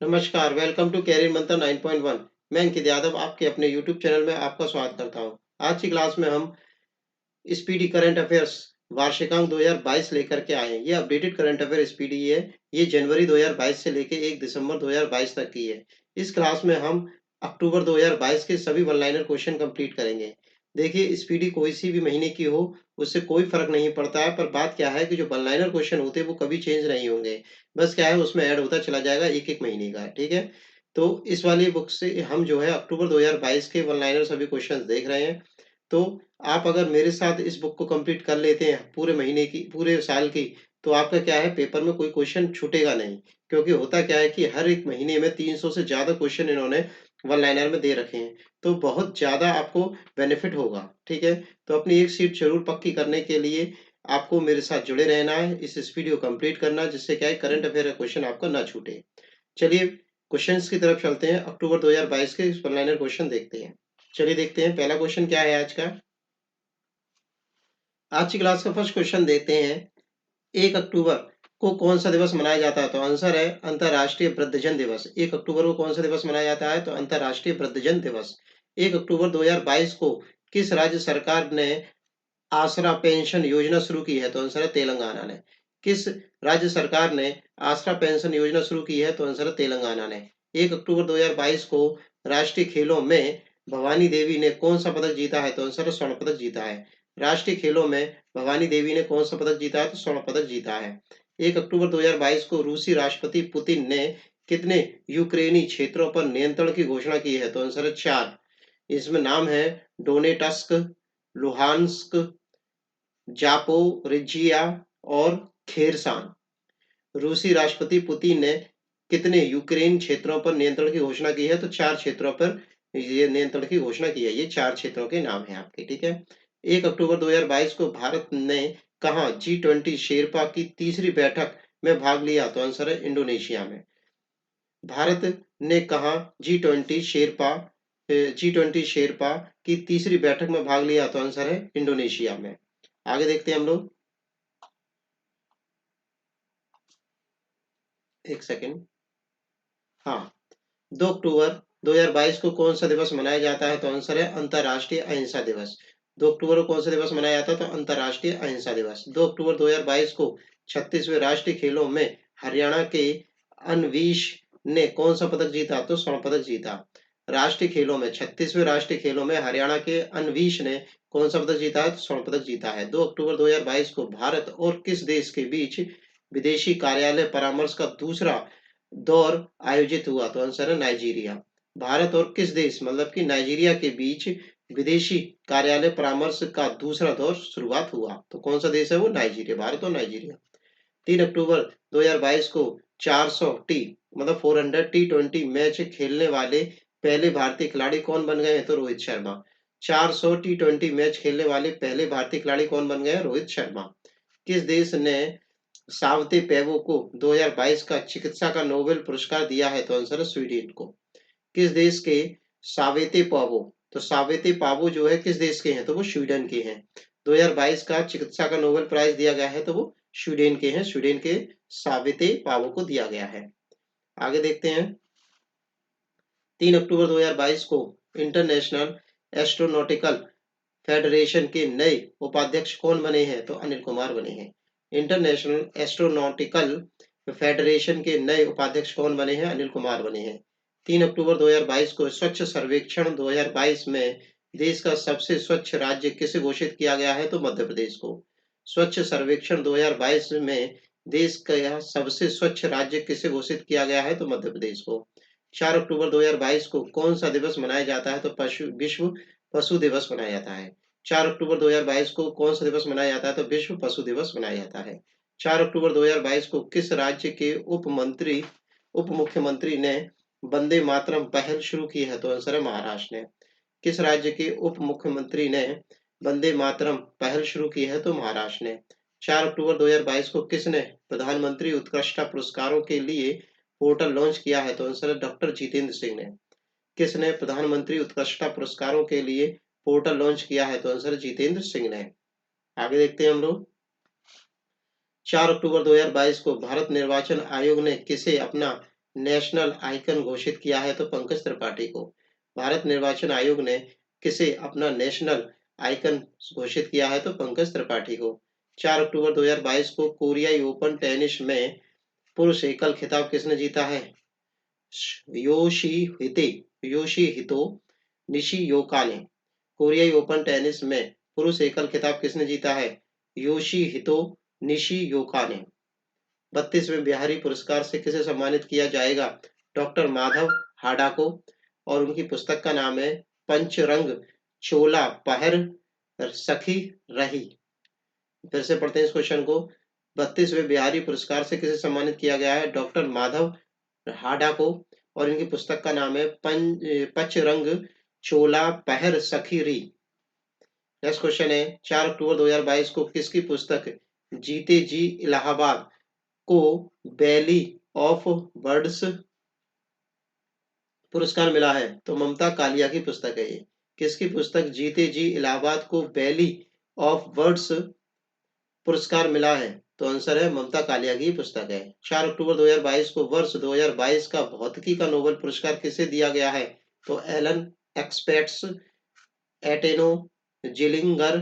नमस्कार, welcome to career मंत्र 9.1। मैं अंकित यादव आपके अपने यूट्यूब चैनल में आपका स्वागत करता हूं। आज की क्लास में हम स्पीडी करंट अफेयर्स वार्षिकांक 2022 लेकर के आए हैं। ये अपडेटेड करंट अफेयर स्पीडी है। ये जनवरी 2022 से लेकर 1 दिसंबर 2022 तक की है। इस क्लास में हम अक्टूबर 2022 के सभी वन लाइनर क्वेश्चन कंप्लीट करेंगे। देखिए, स्पीडी कोई सी भी महीने की हो, उससे कोई फर्क नहीं पड़ता है, पर बात क्या है कि जो वन लाइनर क्वेश्चन होते हैं वो कभी चेंज नहीं होंगे। बस क्या है, उसमें ऐड होता चला जाएगा एक एक महीने का। ठीक है, तो इस वाली बुक से हम जो है अक्टूबर 2022 के वन लाइनर सभी क्वेश्चन देख रहे हैं। तो आप अगर मेरे साथ इस बुक को कंप्लीट कर लेते हैं पूरे महीने की, पूरे साल की, तो आपका क्या है, पेपर में कोई क्वेश्चन छूटेगा नहीं। क्योंकि होता क्या है कि हर एक महीने में 300 से ज्यादा क्वेश्चन इन्होंने वन लाइनर में दे रखे हैं, तो बहुत ज्यादा आपको बेनिफिट होगा। ठीक है, तो अपनी एक सीट जरूर पक्की करने के लिए आपको मेरे साथ जुड़े रहना है, इस वीडियो कंप्लीट करना, जिससे क्या है करंट अफेयर का क्वेश्चन आपका ना छूटे। चलिए क्वेश्चंस की तरफ चलते हैं। अक्टूबर 2022 के वन लाइनर क्वेश्चन देखते हैं। चलिए देखते हैं पहला क्वेश्चन क्या है आज का। आज की क्लास का फर्स्ट क्वेश्चन देते हैं। 1 अक्टूबर को कौन सा दिवस मनाया जाता है? तो आंसर है अंतरराष्ट्रीय वृद्धजन दिवस। 1 अक्टूबर को कौन सा दिवस मनाया जाता है? तो अंतरराष्ट्रीय वृद्धजन दिवस। 1 अक्टूबर 2022 को किस राज्य सरकार ने आसरा पेंशन योजना शुरू की है? तो आंसर है तेलंगाना ने। किस राज्य सरकार ने आसरा पेंशन योजना शुरू की है? तो आंसर है तेलंगाना ने। 1 अक्टूबर 2022 को राष्ट्रीय खेलों में भवानी देवी ने कौन सा पदक जीता है? तो आंसर है स्वर्ण पदक जीता है। राष्ट्रीय खेलों में भवानी देवी ने कौन सा पदक जीता है? तो स्वर्ण पदक जीता है। 1 अक्टूबर 2022 को रूसी राष्ट्रपति पुतिन ने कितने यूक्रेनी क्षेत्रों पर नियंत्रण की घोषणा की है? तो आंसर है 4। इसमें नाम है डोनेटस्क, लुहान्स्क, जापोरिजिया और खेरसान। रूसी राष्ट्रपति पुतिन ने कितने यूक्रेन क्षेत्रों पर नियंत्रण की घोषणा की है? तो 4 क्षेत्रों पर ये नियंत्रण की घोषणा की है। ये 4 क्षेत्रों के नाम है आपके। ठीक है, 1 अक्टूबर 2022 को भारत ने कहा G20 शेरपा की तीसरी बैठक में भाग लिया? तो आंसर है इंडोनेशिया में। भारत ने कहा जी ट्वेंटी शेरपा की तीसरी बैठक में भाग लिया? तो आंसर है इंडोनेशिया में। आगे देखते हैं हम लोग। एक सेकेंड। हाँ, 2 अक्टूबर 2022 को कौन सा दिवस मनाया जाता है? तो आंसर है अंतर्राष्ट्रीय अहिंसा दिवस। 2 अक्टूबर को कौन सा दिवस मनाया जाता है? तो अंतर्राष्ट्रीय अहिंसा दिवस। 2 अक्टूबर 2022 को 36वें राष्ट्रीय खेलों में हरियाणा के अनवीश ने कौन सा पदक जीता? तो स्वर्ण पदक जीता। राष्ट्रीय खेलों में 36वें राष्ट्रीय खेलों में हरियाणा के अनवीश ने कौन सा पदक जीता है? तो स्वर्ण पदक जीता है। 2 अक्टूबर 2022 को भारत और किस देश के बीच विदेशी कार्यालय परामर्श का दूसरा दौर आयोजित हुआ? तो आंसर है नाइजीरिया। भारत और किस देश, मतलब कि नाइजीरिया के बीच विदेशी कार्यालय परामर्श का दूसरा दौर शुरुआत हुआ। तो कौन सा देश है वो? नाइजीरिया। भारत और नाइजीरिया। 3 अक्टूबर 2022 को 400 टी, मतलब 400 T20 मैच खेलने वाले पहले भारतीय खिलाड़ी कौन बन गए हैं? तो रोहित शर्मा। 400 T20 मैच खेलने वाले पहले भारतीय खिलाड़ी कौन बन गए हैं? रोहित शर्मा। किस देश ने सावते पेवो को 2022 का चिकित्सा का नोबेल पुरस्कार दिया है? तो आंसर है स्वीडन को। किस देश के सावेते पावो, तो सावेते पावो जो है किस देश के हैं? तो वो स्वीडन के हैं। 2022 का चिकित्सा का नोबेल प्राइज दिया गया है, तो वो स्वीडन के हैं। स्वीडन के सावेते पावो को दिया गया है। आगे देखते हैं। 3 अक्टूबर 2022 को इंटरनेशनल एस्ट्रोनॉटिकल फेडरेशन के नए उपाध्यक्ष कौन बने हैं? तो अनिल कुमार बने हैं। इंटरनेशनल एस्ट्रोनॉटिकल फेडरेशन के नए उपाध्यक्ष कौन बने हैं? अनिल कुमार बने हैं। 3 अक्टूबर 2022 को स्वच्छ सर्वेक्षण 2022 में देश का सबसे स्वच्छ राज्य किसे घोषित किया गया है? तो मध्य प्रदेश को। स्वच्छ सर्वेक्षण 2022 में देश का सबसे स्वच्छ राज्य किसे घोषित किया गया है? तो मध्य प्रदेश को। 4 अक्टूबर 2022 को कौन सा दिवस मनाया जाता है? तो विश्व पशु दिवस मनाया जाता है। 4 अक्टूबर 2022 को कौन सा दिवस मनाया जाता है? तो विश्व पशु दिवस मनाया जाता है। 4 अक्टूबर 2022 को किस राज्य के उप मुख्यमंत्री ने वंदे मातरम पहल शुरू की है? तो आंसर है महाराष्ट्र ने। किस राज्य के उप मुख्यमंत्री ने वंदे मातरम पहल शुरू की है? तो महाराष्ट्र ने। 4 अक्टूबर 2022 को किसने प्रधानमंत्री उत्कृष्टता पुरस्कारों के लिए पोर्टल लॉन्च किया है? तो आंसर है डॉक्टर जितेंद्र सिंह ने। किसने प्रधानमंत्री उत्कृष्टता पुरस्कारों के लिए पोर्टल लॉन्च किया है? तो आंसर जितेंद्र सिंह ने। आगे देखते हैं हम लोग। 4 अक्टूबर 2022 को भारत निर्वाचन आयोग ने किसे अपना नेशनल आइकन घोषित किया है? तो पंकज त्रिपाठी को। भारत निर्वाचन आयोग ने किसे अपना नेशनल आइकन घोषित किया है? तो पंकज त्रिपाठी को। 4 अक्टूबर 2022 को कोरियाई ओपन टेनिस में पुरुष एकल खिताब किसने जीता है? योशीहिते योशीहितो निशियोका ने। कोरियाई ओपन टेनिस में पुरुष एकल खिताब किसने जीता है? योशीहितो निशियोका ने। 32वें बिहारी पुरस्कार से किसे सम्मानित किया जाएगा? डॉक्टर माधव हाडा को। और उनकी पुस्तक का नाम है पंचरंग चोला पहर सखी रही। फिर से पढ़ते हैं इस क्वेश्चन को। 32वें बिहारी पुरस्कार से किसे सम्मानित किया गया है? डॉक्टर माधव हाडा को। और इनकी पुस्तक का नाम है पचरंग चोला पहर सखी री। नेक्स्ट क्वेश्चन है, 4 अक्टूबर 2022 को किसकी पुस्तक जीते जी इलाहाबाद को वैली ऑफ वर्ड्स पुरस्कार मिला है? तो ममता कालिया की पुस्तक है ये। किसकी पुस्तक जीते जी इलाहाबाद को वैली ऑफ वर्ड्स पुरस्कार मिला है? तो आंसर है ममता कालिया की पुस्तक है। 4 अक्टूबर 2022 को वर्ष 2022 का भौतिकी का नोबेल पुरस्कार किसे दिया गया है? तो एलन एक्सपेक्ट्स, एटेनो जिलिंगर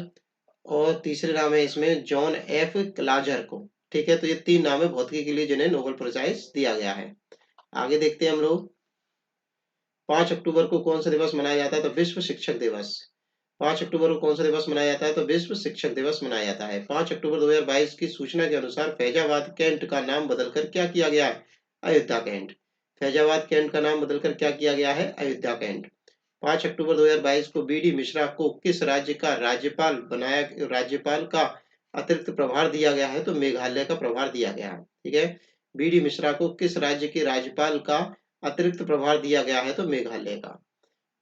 और तीसरे नाम है इसमें जॉन एफ क्लाजर को। ठीक है, तो ये 3 नाम है भौतिकी के लिए जिन्हें नोबेल प्राइज दिया गया है। आगे देखते हैं हम लोग। 5 अक्टूबर को कौन सा दिवस मनाया जाता है? तो विश्व शिक्षक दिवस। 5 अक्टूबर को कौन सा दिवस मनाया जाता है? तो विश्व शिक्षक दिवस मनाया जाता है। 5 अक्टूबर 2022 की सूचना के अनुसार फैजाबाद कैंट का नाम बदलकर क्या किया गया है? अयोध्या कैंट। फैजाबाद कैंट का नाम बदलकर क्या किया गया है? अयोध्या कैंट। 5 अक्टूबर 2022 को बी डी मिश्रा को किस राज्य का राज्यपाल का अतिरिक्त प्रभार दिया गया है? तो मेघालय का प्रभार दिया गया है। ठीक है, बी डी मिश्रा को किस राज्य के राज्यपाल का अतिरिक्त प्रभार दिया गया है? तो मेघालय का।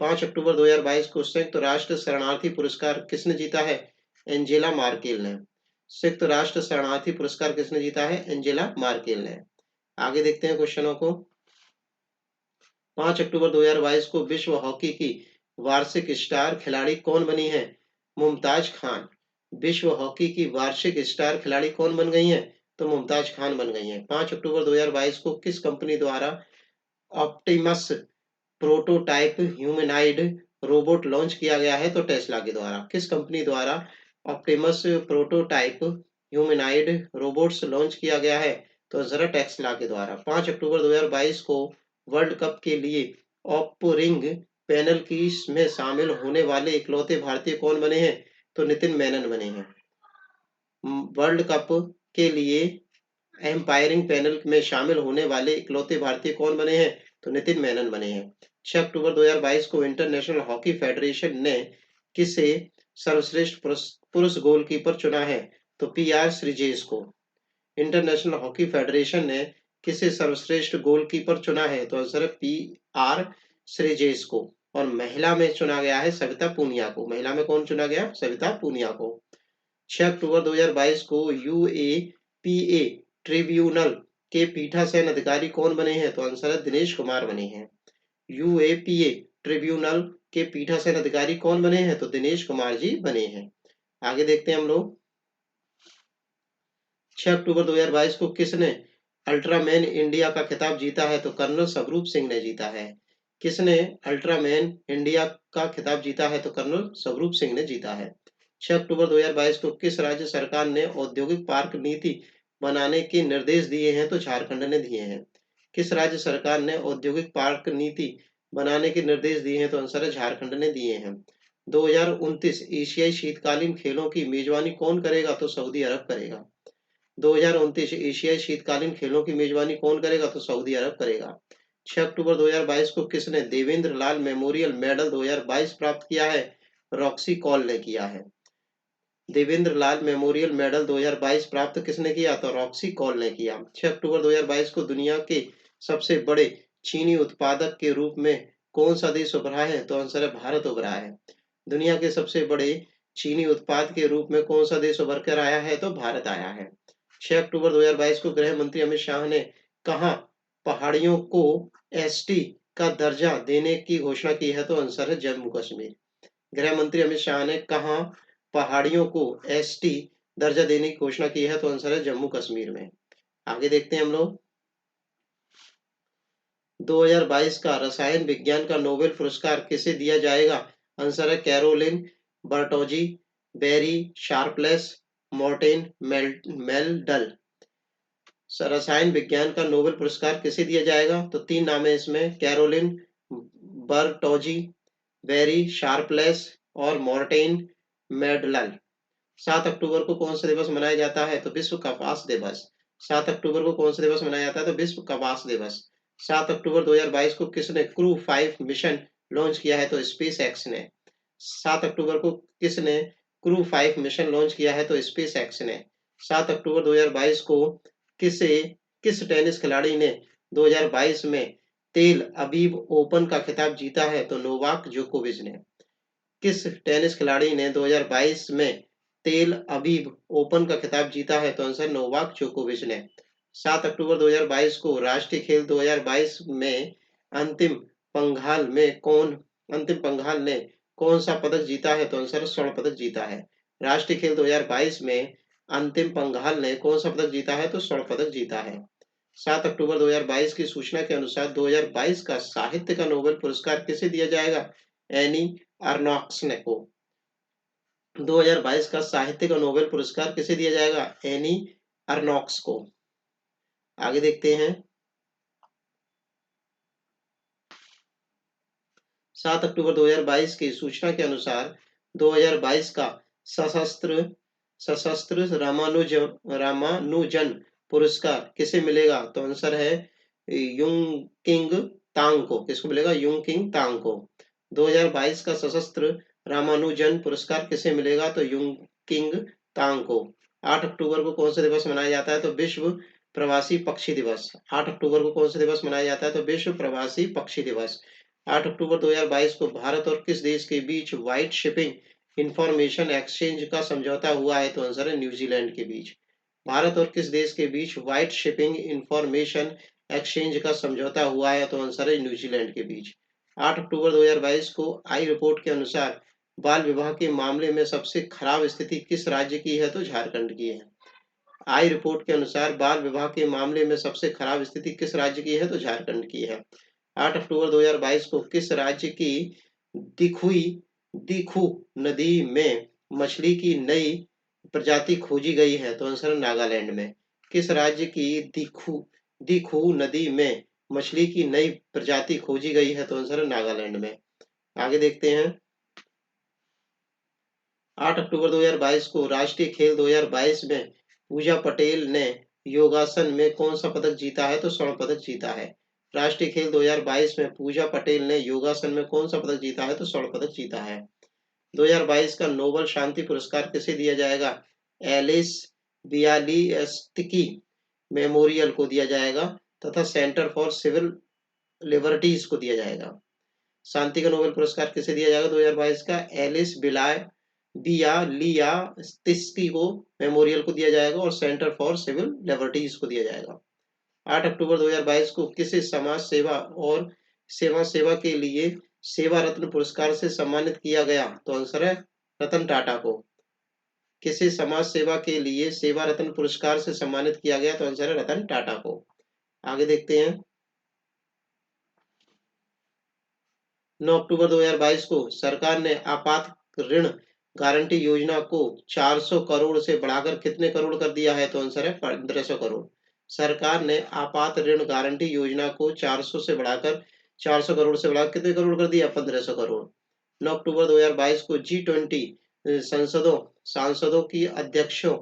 5 अक्टूबर 2022 को संयुक्त राष्ट्र शरणार्थी पुरस्कार किसने जीता है? एंजेला मार्केल ने। संयुक्त राष्ट्र शरणार्थी पुरस्कार किसने जीता है? एंजेला मार्केल ने। आगे देखते हैं क्वेश्चनों को। 5 अक्टूबर 2022 को विश्व हॉकी की वार्षिक स्टार खिलाड़ी कौन बनी है? मुमताज खान। विश्व हॉकी की वार्षिक स्टार खिलाड़ी कौन बन गई हैं? तो मुमताज खान बन गई हैं। 5 अक्टूबर 2022 को किस कंपनी द्वारा Optimus prototype humanoid robot launch किया गया है? तो टेस्ला के द्वारा। किस कंपनी द्वारा Optimus prototype humanoid robots launch किया गया है? तो जरा टेस्ला के द्वारा। 5 अक्टूबर 2022 को वर्ल्ड कप के लिए ओप्पो रिंग पैनल की में शामिल होने वाले इकलौते भारतीय कौन बने हैं? तो नितिन मेनन बने हैं। वर्ल्ड कप के लिए एम्पायरिंग पैनल में शामिल होने वाले इकलौते भारतीय कौन बने हैं? तो नितिन मेनन बने हैं। 6 अक्टूबर 2022 को इंटरनेशनल हॉकी फेडरेशन ने किसे सर्वश्रेष्ठ पुरुष गोलकीपर चुना है? तो पी आर श्रीजेश को। इंटरनेशनल हॉकी फेडरेशन ने किसे सर्वश्रेष्ठ गोलकीपर चुना है? तो आंसर है पी आर श्रीजेश को। और महिला में चुना गया है सविता पूनिया को। महिला में कौन चुना गया? सविता पूनिया को। 6 अक्टूबर 2022 को यूएपीए ट्रिब्यूनल के पीठासीन अधिकारी कौन बने हैं? तो आंसर है दिनेश कुमार बने हैं। यूएपीए ट्रिब्यूनल के पीठासीन अधिकारी कौन बने हैं? तो दिनेश कुमार जी बने हैं। आगे देखते हैं हम लोग। 6 अक्टूबर 2022 को किसने अल्ट्रामैन इंडिया का खिताब जीता है? तो कर्नल स्वरूप सिंह ने जीता है। किसने अल्ट्रामैन इंडिया का खिताब जीता है? तो कर्नल स्वरूप सिंह ने जीता है। 6 अक्टूबर 2022 को किस राज्य सरकार ने औद्योगिक पार्क नीति बनाने के निर्देश दिए हैं? तो झारखंड ने दिए हैं। किस राज्य सरकार ने औद्योगिक पार्क नीति बनाने के निर्देश दिए हैं? तो आंसर है झारखंड ने दिए हैं। 2029 एशियाई शीतकालीन खेलों की मेजबानी कौन करेगा? तो सऊदी अरब करेगा। 2029 एशियाई शीतकालीन खेलों की मेजबानी कौन करेगा? तो सऊदी अरब करेगा। 6 अक्टूबर 2022 को किसने देवेंद्र लाल मेमोरियल मेडल 2022 प्राप्त किया है? रॉक्सी कॉल ने किया है। देवेंद्र लाल मेमोरियल मेडल 2022 प्राप्त किसने किया? तो रॉक्सी कॉल ने किया। 6 अक्टूबर 2022 को दुनिया के सबसे बड़े चीनी उत्पादक के रूप में कौन सा देश उभरा है? तो आंसर है भारत उभरा है। दुनिया के सबसे बड़े चीनी उत्पाद के रूप में कौन सा देश उभर कर आया है? तो भारत आया है। 6 अक्टूबर 2022 को गृह मंत्री अमित शाह ने कहां पहाड़ियों को एसटी का दर्जा देने की घोषणा की है? तो आंसर है जम्मू कश्मीर। गृह मंत्री अमित शाह ने कहां पहाड़ियों को एसटी दर्जा देने की घोषणा की है? तो आंसर है जम्मू कश्मीर में। आगे देखते हैं हम लोग। 2022 का रसायन विज्ञान का नोबेल पुरस्कार किसे दिया जाएगा? आंसर है Carolyn Bertozzi, Barry Sharpless, Morten Meldal. रसायन विज्ञान का नोबेल पुरस्कार किसे दिया जाएगा? तो तीन नाम है इसमें, कैरोलिन बर्टोजी, बेरी शार्पलेस और मॉर्टेन मेडलल। 7 अक्टूबर को कौन सा दिवस मनाया जाता है? तो विश्व कपास दिवस। 7 अक्टूबर को कौन सा दिवस मनाया जाता है? तो विश्व कपास दिवस। 7 अक्टूबर 2022 को किसने क्रू 5 मिशन लॉन्च किया है? तो स्पेस एक्स ने। 7 अक्टूबर को किसने क्रू 5 मिशन लॉन्च किया है? तो स्पेस एक्स ने। 7 अक्टूबर 2022 को किसे किस टेनिस खिलाड़ी ने 2022 में तेल अबीब ओपन का खिताब जीता है? तो नोवाक जोकोविच ने। किस टेनिस खिलाड़ी ने 2022 में तेल अबीब ओपन का खिताब जीता है? तो आंसर नोवाक जोकोविच ने। 7 अक्टूबर 2022 को राष्ट्रीय खेल 2022 में अंतिम पंघाल में कौन अंतिम पंघाल ने कौन सा पदक जीता है? तो आंसर स्वर्ण पदक जीता है। राष्ट्रीय खेल 2022 में अंतिम पंघाल ने कौन सा पदक जीता है? तो स्वर्ण पदक जीता है। 7 अक्टूबर 2022 की सूचना के अनुसार 2022 का साहित्य का नोबेल पुरस्कार किसे दिया जाएगा? एनी अर्नॉक्स को। 2022 का साहित्य का नोबेल पुरस्कार किसे दिया जाएगा? एनी अर्नॉक्स को। आगे देखते हैं। 7 अक्टूबर 2022 की सूचना के अनुसार 2022 का सशस्त्र सशस्त्र रामानुजन पुरस्कार किसे मिलेगा? तो आंसर है युंग किंग तांग को। किसको मिलेगा? युंग किंग तांग को। 2022 का सशस्त्र रामानुजन पुरस्कार किसे मिलेगा? तो युंग किंग तांग को। 8 अक्टूबर को कौन सा दिवस मनाया जाता है? तो विश्व प्रवासी पक्षी दिवस। 8 अक्टूबर को कौन सा दिवस मनाया जाता है? तो विश्व प्रवासी पक्षी दिवस। 8 अक्टूबर 2022 को भारत और किस देश के बीच व्हाइट शिपिंग इंफॉर्मेशन एक्सचेंज का समझौता हुआ है? तो आंसर है न्यूजीलैंड के बीच। भारत और किस देश के बीच व्हाइट शिपिंग इंफॉर्मेशन एक्सचेंज का समझौता हुआ है? तो आंसर है न्यूजीलैंड के बीच। 8 अक्टूबर 2022 को आई रिपोर्ट के अनुसार बाल विवाह के मामले में सबसे खराब स्थिति किस राज्य की है? तो झारखंड की है। आई रिपोर्ट के अनुसार बाल विवाह के मामले में सबसे खराब स्थिति किस राज्य की है? तो झारखंड की है। 8 अक्टूबर 2022 को किस राज्य की दिखुई दिखु नदी में मछली की नई प्रजाति खोजी गई है? तो आंसर नागालैंड में। किस राज्य की दिखु दिखु नदी में मछली की नई प्रजाति खोजी गई है? तो आंसर नागालैंड में। आगे देखते हैं। 8 अक्टूबर 2022 को राष्ट्रीय खेल 2022 में पूजा पटेल ने योगासन में कौन सा पदक जीता है? तो स्वर्ण पदक जीता है। राष्ट्रीय खेल 2022 में पूजा पटेल ने योगासन में कौन सा पदक जीता है? तो स्वर्ण पदक जीता है। 2022 का नोबेल शांति पुरस्कार किसे दिया जाएगा? एलिस बियालिस्की मेमोरियल को दिया जाएगा तथा सेंटर फॉर सिविल लिबर्टीज को दिया जाएगा। शांति का नोबेल पुरस्कार किसे दिया जाएगा 2022 का? एलिस बियालिस्की को मेमोरियल को दिया जाएगा और सेंटर फॉर सिविल लिबर्टीज को दिया जाएगा। 8 अक्टूबर 2022 को किसे समाज सेवा और सेवा के लिए सेवा रत्न पुरस्कार से सम्मानित किया गया? तो आंसर है रतन टाटा को। किसे समाज सेवा के लिए सेवा रत्न पुरस्कार से सम्मानित किया गया? तो आंसर है रतन टाटा को। आगे देखते हैं। 9 अक्टूबर 2022 को सरकार ने आपात ऋण गारंटी योजना को 400 करोड़ से बढ़ाकर कितने करोड़ कर दिया है? तो आंसर है 1500 करोड़। सरकार ने आपात ऋण गारंटी योजना को 400 करोड़ से बढ़ाकर कितने करोड़ कर दिया? 1500 करोड़। 9 अक्टूबर 2022 को G20 सांसदों की अध्यक्षों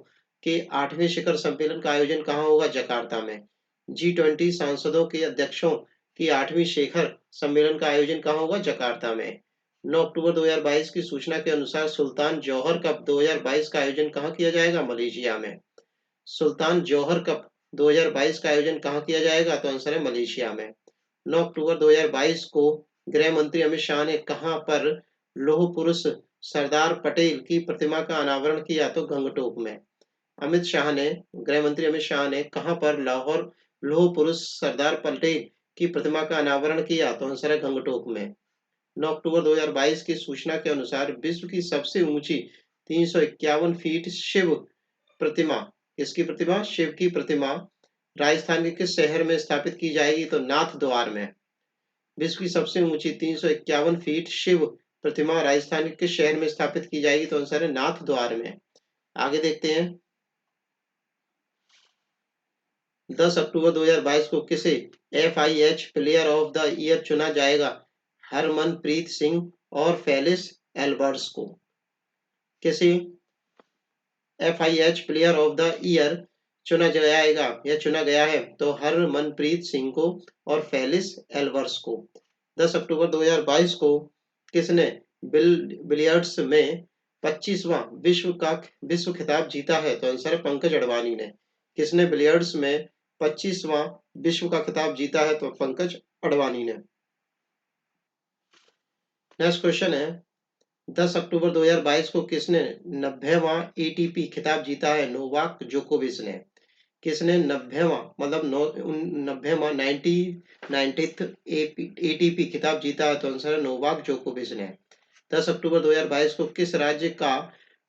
के 8वें शिखर सम्मेलन का आयोजन कहाँ होगा? जकार्ता में। G20 सांसदों के अध्यक्षों की 8वीं शिखर सम्मेलन का आयोजन कहाँ होगा? जकार्ता में। 9 अक्टूबर 2022 की सूचना के अनुसार सुल्तान जौहर कप 2022 का आयोजन कहाँ किया जाएगा? मलेशिया में। सुल्तान जौहर कप 2022 का आयोजन कहाँ किया जाएगा? तो आंसर है मलेशिया में। 9 अक्टूबर 2022 को गृह मंत्री अमित शाह ने कहाँ पर लौह पुरुष सरदार पटेल की प्रतिमा का अनावरण किया? तो गंगटोक में। गृह मंत्री अमित शाह ने कहाँ पर लौह पुरुष सरदार पटेल की प्रतिमा का अनावरण किया? तो आंसर है गंगटोक में। 9 अक्टूबर 2022 की सूचना के अनुसार विश्व की सबसे ऊंची 351 फीट शिव प्रतिमा, किसकी प्रतिमा? शिव की प्रतिमा राजस्थान के किस शहर में स्थापित की जाएगी? तो नाथ द्वार में। विश्व की सबसे ऊंची 351 फीट शिव प्रतिमा राजस्थान के किस शहर में स्थापित की जाएगी? तो आंसर है नाथ द्वार में। आगे देखते हैं। 10 अक्टूबर 2022 को किसे FIH player of the year चुना जाएगा? हरमनप्रीत सिंह और फेलिस एल्बर्ट्स को। किसे FIH player of the year चुना जाएगा या चुना गया है? तो हरमनप्रीत सिंह को और फेलिस एल्बर्ट्स को। 10 अक्टूबर 2022 को किसने बिलियर्ड्स में 25वां विश्व खिताब जीता है? तो आंसर है पंकज अडवाणी ने। किसने बिलियर्ड्स में 25वां विश्व का खिताब जीता है? तो पंकज अडवाणी ने। नेक्स्ट क्वेश्चन है 10 अक्टूबर 2022 को किसने 90वां ATP खिताब जीता है? नोवाक जोकोविच ने। किसने 90वां मतलब 90वां 90th ATP खिताब जीता है? तो आंसर है नोवाक जोकोविच ने। 10 अक्टूबर 2022 को किस राज्य का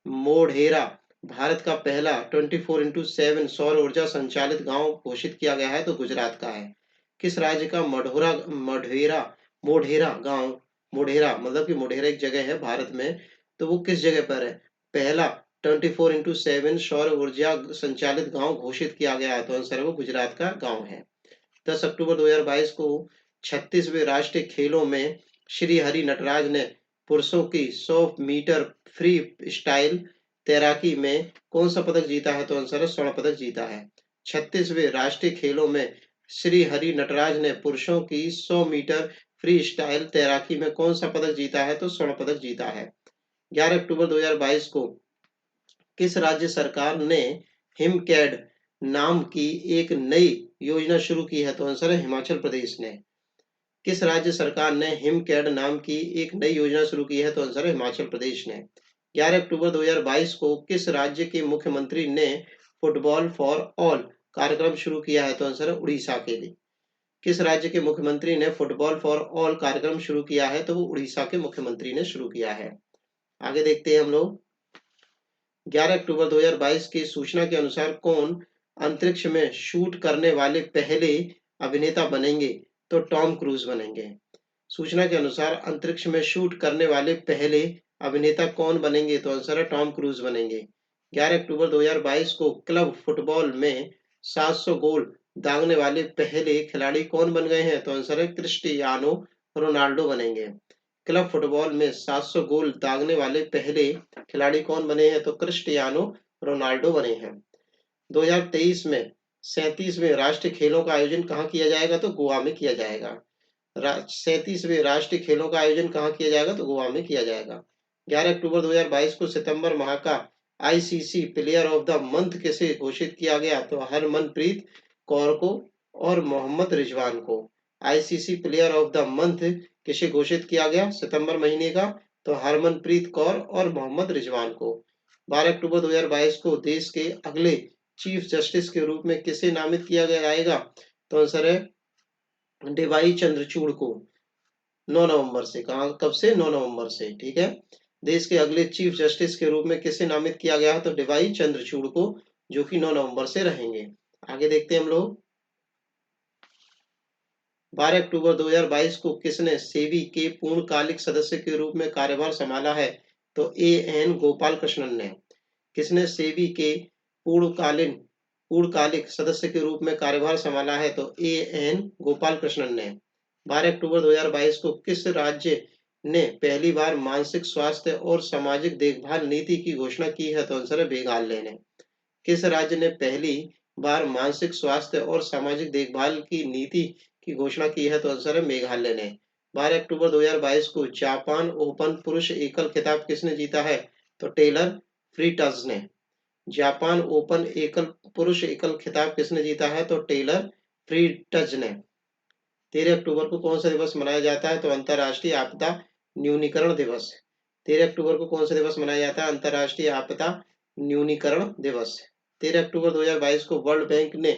मोढेरा भारत का पहला 24x7 सौर ऊर्जा संचालित गांव घोषित किया गया है? तो गुजरात का है। किस राज्य का मोढेरा मोढेरा गांव, मोढेरा मतलब कि मोढेरा एक जगह है भारत में, तो वो किस जगह पर है? पहला 24x7 सौर ऊर्जा संचालित गांव घोषित किया गया है? तो आंसर है वो गुजरात का गांव है। 10 अक्टूबर 2022 को 36वें राष्ट्रीय खेलों में श्री हरि नटराज ने पुरुषों की 100 मीटर फ्री स्टाइल तैराकी में कौन सा पदक जीता है? तो आंसर है स्वर्ण पदक जीता है। 36वें राष्ट्रीय खेलों में श्री हरि नटराज ने पुरुषों की 100 मीटर फ्री स्टाइल तैराकी में कौन सा पदक जीता है? तो स्वर्ण पदक जीता है। 11 अक्टूबर 2022 को किस राज्य सरकार ने हिमकैड नाम की एक नई योजना शुरू की है? तो आंसर है हिमाचल प्रदेश ने। किस राज्य सरकार ने हिमकैड नाम की एक नई योजना शुरू की है? तो आंसर है हिमाचल प्रदेश ने। 11 अक्टूबर 2022 को किस राज्य के मुख्यमंत्री ने फुटबॉल फॉर ऑल कार्यक्रम शुरू किया है? तो आंसर है उड़ीसा के लिए। किस राज्य के मुख्यमंत्री ने फुटबॉल फॉर ऑल कार्यक्रम शुरू किया है? तो वो उड़ीसा के मुख्यमंत्री ने शुरू किया है। आगे देखते हैं हम लोग। 11 अक्टूबर 2022 की सूचना के अनुसार कौन अंतरिक्ष में शूट करने वाले पहले अभिनेता बनेंगे? तो टॉम क्रूज बनेंगे। सूचना के अनुसार अंतरिक्ष में शूट करने वाले पहले अभिनेता कौन बनेंगे? तो आंसर है टॉम क्रूज बनेंगे। 11 अक्टूबर 2022 को क्लब फुटबॉल में 700 गोल दागने वाले पहले खिलाड़ी कौन बन गए हैं? तो आंसर है क्रिस्टियानो रोनाल्डो बनेंगे। क्लब फुटबॉल में 700 गोल दागने वाले पहले खिलाड़ी कौन बने हैं? तो क्रिस्टियानो रोनाल्डो बने हैं। 2023 में 37वें राष्ट्रीय खेलों का आयोजन कहाँ किया जाएगा? तो गोवा में किया जाएगा। 37वें राष्ट्रीय खेलों का आयोजन कहाँ किया जाएगा? तो गोवा में किया जाएगा। 11 अक्टूबर 2022 को सितंबर माह का ICC player of the month किसे घोषित किया गया? तो हरमनप्रीत कौर को और मोहम्मद रिजवान को। ICC player of the month किसे घोषित किया गया सितंबर महीने का? तो हरमनप्रीत कौर और मोहम्मद रिजवान को। 12 अक्टूबर 2022 को देश के अगले चीफ जस्टिस के रूप में किसे नामित किया जाएगा? तो आंसर है डीवाई चंद्रचूड़ को। 9 नवंबर से। कब से? 9 नवंबर से। ठीक है। देश के अगले चीफ जस्टिस के रूप में किसे नामित किया गया है? तो डीवाई चंद्रचूड़ को, जो कि 9 नवंबर से रहेंगे। आगे देखते हैं हम लोग। 12 अक्टूबर 2022 को किसने सेबी के पूर्णकालिक सदस्य के रूप में कार्यभार संभाला है? तो AN गोपाल कृष्णन ने। किसने सेबी के पूर्णकालिक सदस्य के रूप में कार्यभार संभाला है? तो AN गोपाल कृष्णन ने। 12 अक्टूबर 2022 को किस राज्य ने पहली बार मानसिक स्वास्थ्य और सामाजिक देखभाल नीति की घोषणा की है? तो आंसर है मेघालय ने। किस राज्य ने पहली बार मानसिक स्वास्थ्य और सामाजिक देखभाल की नीति की घोषणा की है? तो आंसर है मेघालय ने। 12 अक्टूबर 2022 को जापान ओपन पुरुष एकल खिताब किसने जीता है? तो टेलर फ्रीटज ने। जापान ओपन पुरुष एकल खिताब किसने जीता है? तो टेलर फ्रीटज ने। 13 अक्टूबर को कौन सा दिवस मनाया जाता है? तो अंतर्राष्ट्रीय आपदा न्यूनीकरण दिवस। 13 अक्टूबर को कौन सा दिवस मनाया जाता है? अंतर्राष्ट्रीय आपदा न्यूनीकरण दिवस। 13 अक्टूबर 2022 को वर्ल्ड बैंक ने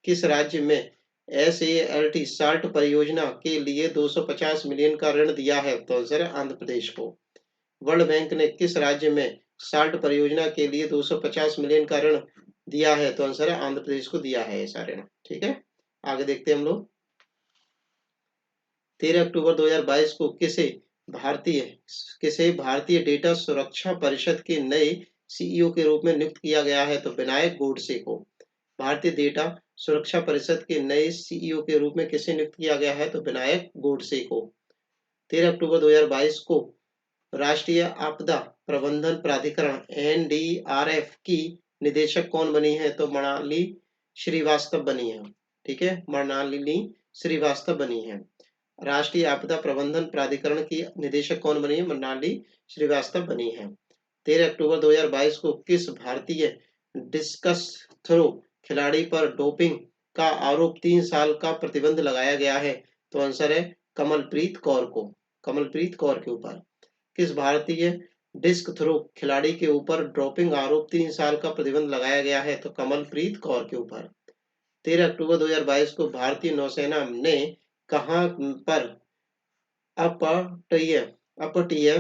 किस राज्य में SALT परियोजना के लिए 250 मिलियन का ऋण दिया है? तो आंसर है आंध्र प्रदेश को। वर्ल्ड बैंक ने किस राज्य में साल्ट परियोजना के लिए 250 मिलियन का ऋण दिया है? तो आंसर है आंध्र प्रदेश को दिया है ऐसा ऋण। ठीक है। आगे देखते हैं हम लोग। 13 अक्टूबर 2022 को किसे भारतीय डेटा सुरक्षा परिषद के नए सीईओ के रूप में नियुक्त किया गया है? तो विनायक गोडसे को भारतीय डेटा सुरक्षा परिषद के नए सीईओ के रूप में किसे नियुक्त किया गया है? तो विनायक गोडसे को। 13 अक्टूबर 2022 को राष्ट्रीय आपदा प्रबंधन प्राधिकरण एनडीआरएफ की निदेशक कौन बनी है? तो मृणाली श्रीवास्तव बनी है। ठीक है, मृणालिनी श्रीवास्तव बनी है। राष्ट्रीय आपदा प्रबंधन प्राधिकरण की निदेशक कौन बनी है? मृणाली श्रीवास्तव बनी है। 13 अक्टूबर 2022 को किस भारतीय डिस्कस थ्रो खिलाड़ी पर डोपिंग का आरोप 3 साल का प्रतिबंध लगाया गया है? तो आंसर है कमलप्रीत कौर को। कमलप्रीत कौर के ऊपर किस भारतीय डिस्क थ्रो खिलाड़ी के ऊपर डोपिंग आरोप 3 साल का प्रतिबंध लगाया गया है? तो कमलप्रीत कौर के ऊपर। 13 अक्टूबर 2022 को भारतीय नौसेना ने कहां पर अपतटीय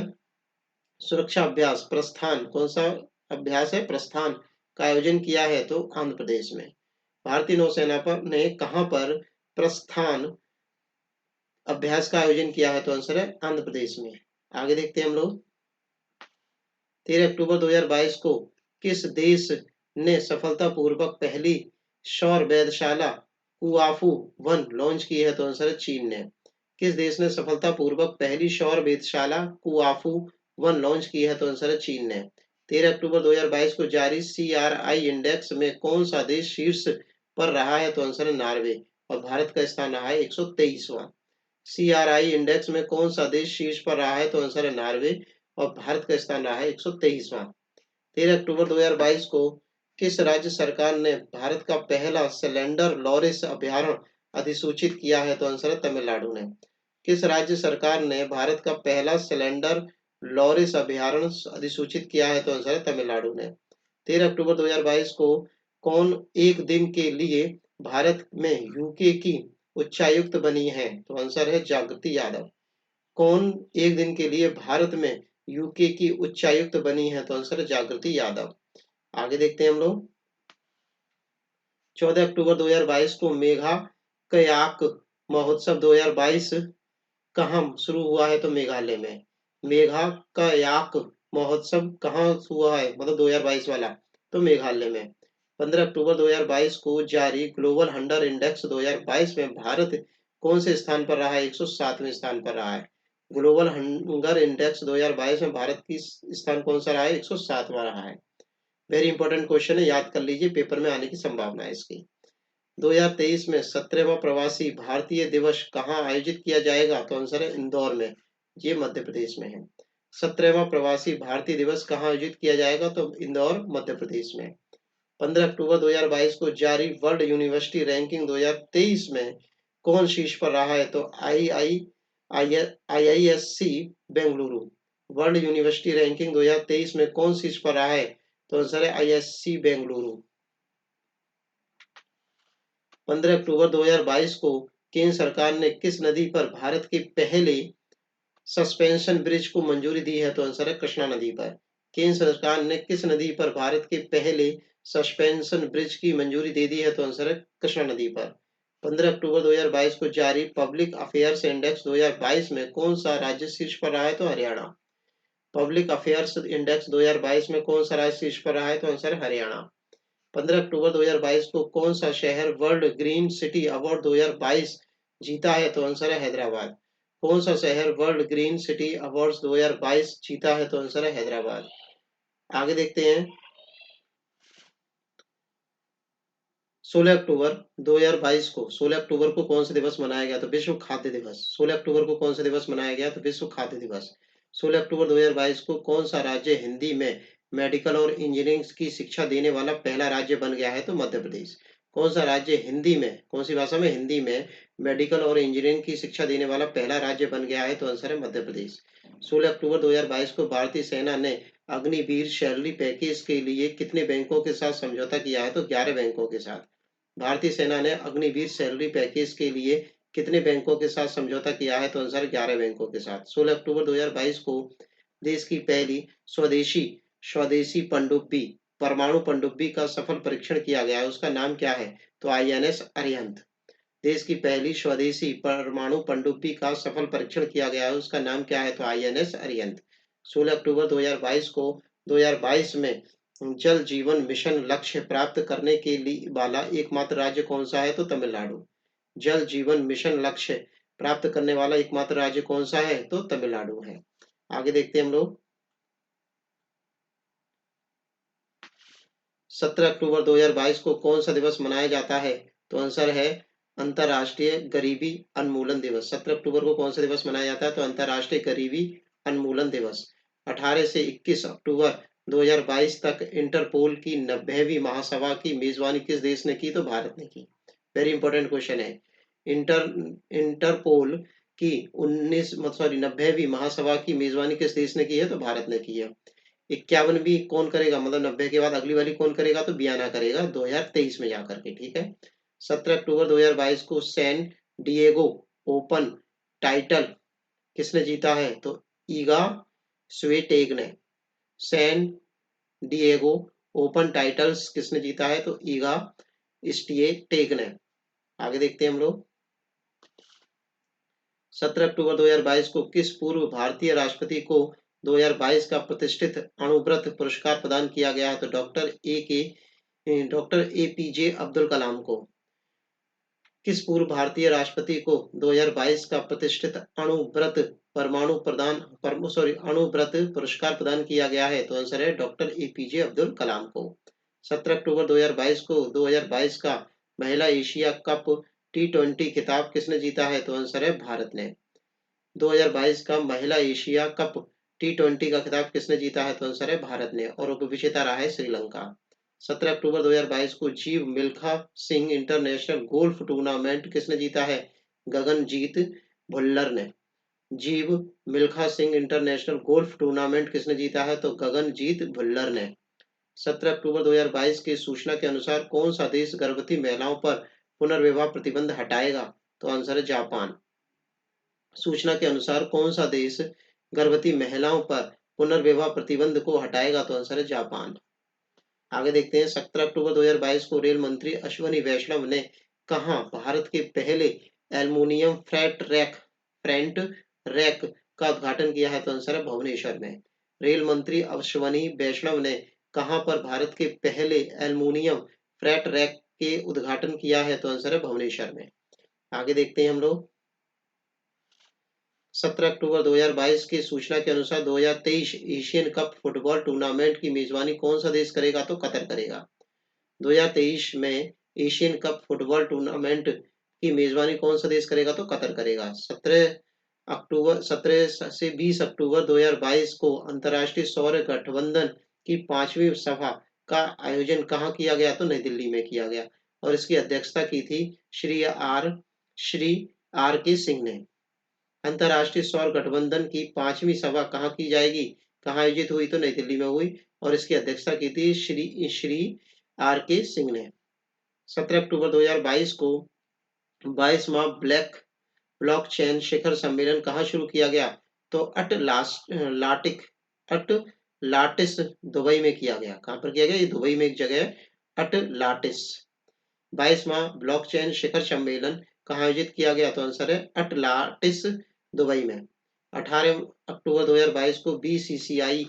सुरक्षा अभ्यास प्रस्थान, कौन सा अभ्यास है? प्रस्थान का आयोजन किया है? तो आंध्र प्रदेश में। भारतीय नौसेना पर ने कहां पर प्रस्थान अभ्यास का आयोजन किया है? तो आंसर है आंध्र प्रदेश में। आगे देखते हैं हम लोग। 13 अक्टूबर 2022 को किस देश ने सफलतापूर्वक पहली सौर वेधशाला कुआफू 1 लॉन्च की है? तो आंसर है चीन ने। किस देश ने सफलतापूर्वक पहली सौर वेधशाला कुआफू 1 लॉन्च की है? तो आंसर है चीन ने। 13 अक्टूबर 2022 को जारी CRI इंडेक्स में कौन सा देश शीर्ष पर रहा है? तो आंसर है नॉर्वे और भारत का स्थान रहा है 123वां। CRI इंडेक्स में कौन सा देश शीर्ष पर रहा है? तो आंसर है नॉर्वे और भारत का स्थान रहा है 123वां। 13 अक्टूबर 2022 को किस राज्य सरकार ने भारत का पहला सिलेंडर लॉरिस अभयारण्य अधिसूचित किया है? तो आंसर है तमिलनाडु ने। किस राज्य सरकार ने भारत का पहला सिलेंडर लॉरिस अभयारण्य अधिसूचित किया है? तो आंसर है तमिलनाडु ने। 13 अक्टूबर 2022 को कौन एक दिन के लिए भारत में यूके की उच्चायुक्त बनी है? तो आंसर है जागृति यादव। कौन एक दिन के लिए भारत में यूके की उच्चायुक्त बनी है? तो आंसर है जागृति यादव। आगे देखते हैं हम लोग। 14 अक्टूबर 2022 को मेघा कयाक महोत्सव 2022 कहाँ शुरू हुआ है? तो मेघालय में। मेघा कयाक महोत्सव कहाँ हुआ है, मतलब 2022 वाला? तो मेघालय में। 15 अक्टूबर 2022 को जारी ग्लोबल हंगर इंडेक्स 2022 में भारत कौन से स्थान पर रहा है? 107वें स्थान पर रहा है। ग्लोबल हंगर इंडेक्स 2022 में भारत की स्थान कौन सा रहा है? 107वां रहा है। वेरी इंपॉर्टेंट क्वेश्चन है, याद कर लीजिए, पेपर में आने की संभावना है इसकी। 2023 में 17वां प्रवासी भारतीय दिवस कहाँ आयोजित किया जाएगा? तो आंसर है इंदौर में, ये मध्य प्रदेश में है। 17वां प्रवासी भारतीय दिवस कहाँ आयोजित किया जाएगा? तो इंदौर मध्य प्रदेश में। 15 अक्टूबर 2022 को जारी वर्ल्ड यूनिवर्सिटी रैंकिंग 2023 में कौन शीर्ष पर रहा है? तो IISc Bengaluru. World university ranking 2023 में कौन शीर्ष पर रहा है? तो आंसर है IISc बेंगलुरु। 15 अक्टूबर 2022 को केंद्र सरकार ने किस नदी पर भारत के पहले सस्पेंशन ब्रिज को मंजूरी दी है? तो आंसर है कृष्णा नदी पर। केंद्र सरकार ने किस नदी पर भारत के पहले सस्पेंशन ब्रिज की मंजूरी दे दी है? तो आंसर है कृष्णा नदी पर। 15 अक्टूबर 2022 को जारी पब्लिक अफेयर्स इंडेक्स 2022 में कौन सा राज्य शीर्ष पर रहा है? तो हरियाणा। पब्लिक अफेयर्स इंडेक्स 2022 में कौन सा राज्य शीर्ष पर रहा है? तो आंसर है हरियाणा। 15 अक्टूबर 2022 को कौन सा शहर वर्ल्ड ग्रीन सिटी अवार्ड 2022 जीता है? तो आंसर है हैदराबाद। कौन सा शहर वर्ल्ड ग्रीन सिटी अवार्ड 2022 जीता है? तो आंसर है हैदराबाद। आगे देखते हैं। 16 अक्टूबर 2022 को 16 अक्टूबर को कौन सा दिवस मनाया गया? तो विश्व खाद्य दिवस। 16 अक्टूबर को कौन सा दिवस मनाया गया? तो विश्व खाद्य दिवस। 16 अक्टूबर 2022 को कौन सा राज्य हिंदी में मेडिकल और इंजीनियरिंग की शिक्षा देने वाला पहला राज्य बन गया है? तो मध्य प्रदेश। कौन सा राज्य हिंदी में, कौन सी भाषा में? हिंदी में मेडिकल और इंजीनियरिंग की शिक्षा देने वाला पहला राज्य बन गया है? तो आंसर है मध्य प्रदेश। 16 अक्टूबर 2022 को भारतीय सेना ने अग्निवीर शैली पैकेज के लिए कितने बैंकों के साथ समझौता किया है? तो 11 बैंकों के साथ। भारतीय सेना ने अग्निवीर सैलरी पैकेज के लिए कितने बैंकों के साथ समझौता किया है? तो आंसर 11 बैंकों के साथ। 16 अक्टूबर 2022 को देश की पहली स्वदेशी स्वदेशी पनडुब्बी परमाणु पनडुब्बी का सफल परीक्षण किया गया है, उसका नाम क्या है? तो INS अरिहंत। देश की पहली स्वदेशी परमाणु पनडुब्बी का सफल परीक्षण किया गया है, उसका नाम क्या है? तो INS अरिहंत। 16 अक्टूबर 2022 को 2022 में जल जीवन मिशन लक्ष्य प्राप्त करने के लिए वाला एकमात्र राज्य कौन सा है? तो तमिलनाडु। जल जीवन मिशन लक्ष्य प्राप्त करने वाला एकमात्र राज्य कौन सा है? तो तमिलनाडु है। आगे देखते हैं हम लोग। 17 अक्टूबर 2022 को कौन सा दिवस मनाया जाता है? तो आंसर है अंतर्राष्ट्रीय गरीबी उन्मूलन दिवस। 17 अक्टूबर को कौन सा दिवस मनाया जाता है? तो अंतर्राष्ट्रीय गरीबी उन्मूलन दिवस। 18 से 21 अक्टूबर 2022 तक इंटरपोल की 90वीं महासभा की मेजबानी किस देश ने की? तो भारत ने की। वेरी इंपॉर्टेंट क्वेश्चन है। इंटर इंटरपोल की 90वीं महासभा की मेजबानी किस देश ने की है? तो भारत ने की है। 51वीं कौन करेगा? मतलब 90 के बाद अगली वाली कौन करेगा? तो बियाना करेगा 2023 में जाकर के। ठीक है। 17 अक्टूबर 2022 को सैन डिएगो ओपन टाइटल किसने जीता है? तो ईगा स्वीटेग ने। सैन डिएगो ओपन टाइटल्स किसने जीता है? तो ईगा स्टीएटेग ने। आगे देखते हैं हम लोग। 17 अक्टूबर 2022 को किस पूर्व भारतीय राष्ट्रपति को 2022 का प्रतिष्ठित अणुव्रत पुरस्कार प्रदान किया गया है? तो डॉक्टर APJ अब्दुल कलाम को। किस पूर्व भारतीय राष्ट्रपति को 2022 का प्रतिष्ठित अणुव्रत अणुव्रत पुरस्कार प्रदान किया गया है? तो आंसर है डॉक्टर APJ अब्दुल कलाम को। 17 अक्टूबर 2022 को 2022 का महिला एशिया कप T20 खिताब किसने जीता है? तो आंसर है भारत ने। 2022 का महिला एशिया कप T20 का खिताब किसने जीता है? तो आंसर है भारत ने, और उपविजेता रहा है श्रीलंका। 17 अक्टूबर 2022 को जीव Milkha Singh international golf tournament किसने जीता है? गगनजीत भुल्लर ने। जीव Milkha Singh international golf tournament किसने जीता है? तो गगनजीत भुल्लर ने। 17 अक्टूबर 2022 की सूचना के अनुसार कौन सा देश गर्भवती महिलाओं पर पुनर्विवाह प्रतिबंध हटाएगा? तो आंसर है जापान। सूचना के अनुसार कौन सा देश गर्भवती महिलाओं पर पुनर्विवाह प्रतिबंध को हटाएगा? तो आंसर है जापान। आगे देखते हैं। 17 अक्टूबर 2022 को रेल मंत्री अश्विनी वैष्णव ने कहां भारत के पहले एल्युमिनियम फ्रंट रैक का उद्घाटन किया है? तो आंसर है भुवनेश्वर में। रेल मंत्री अश्विनी वैष्णव ने कहां पर भारत के पहले एल्युमिनियम फ्रंट रैक के उद्घाटन किया है? तो आंसर है भुवनेश्वर में। आगे देखते हैं हम लोग। 17 अक्टूबर 2022 की सूचना के अनुसार 2023 एशियन कप फुटबॉल टूर्नामेंट की मेजबानी कौन सा देश करेगा? तो कतर करेगा। 2023 में एशियन कप फुटबॉल टूर्नामेंट की मेजबानी कौन सा देश करेगा? तो कतर करेगा। 17 से 20 अक्टूबर 2022 को अंतर्राष्ट्रीय सौर गठबंधन की 5वीं सभा का आयोजन कहाँ किया गया? तो नई दिल्ली में किया गया, और इसकी अध्यक्षता की थी श्री आर के सिंह ने। अंतर्राष्ट्रीय सौर गठबंधन की 5वीं सभा कहाँ की जाएगी? कहाँ आयोजित हुई? तो नई दिल्ली में हुई, और इसकी अध्यक्षता की थी श्री आर के सिंह ने। 17 अक्टूबर 2022 को 22वां ब्लॉकचेन शिखर सम्मेलन कहाँ शुरू किया गया? तो अटलाटिस दुबई में किया गया। कहाँ पर किया गया? ये दुबई में एक जगह है, अटलाटिस। 22वां ब्लॉकचेन शिखर सम्मेलन कहाँ आयोजित किया गया? तो आंसर है अटलाटिस दुबई में। 18 अक्टूबर 2022 को BCCI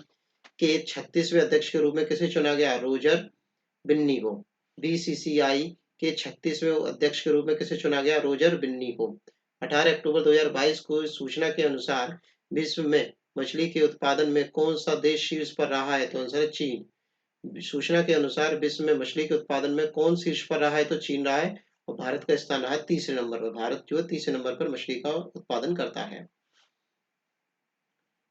के 36वें अध्यक्ष के रूप में किसे चुना गया? रोजर बिन्नी को। BCCI के 36वें अध्यक्ष के रूप में किसे चुना गया? रोजर बिन्नी को। 18 अक्टूबर 2022 को सूचना के अनुसार विश्व में मछली के उत्पादन में कौन सा देश शीर्ष पर रहा है? तो आंसर है चीन। सूचना के अनुसार विश्व में मछली के उत्पादन में कौन शीर्ष पर रहा है? तो चीन रहा है, और भारत का स्थान रहा है तीसरे नंबर पर। भारत जो है तीसरे नंबर पर मछली का उत्पादन करता है।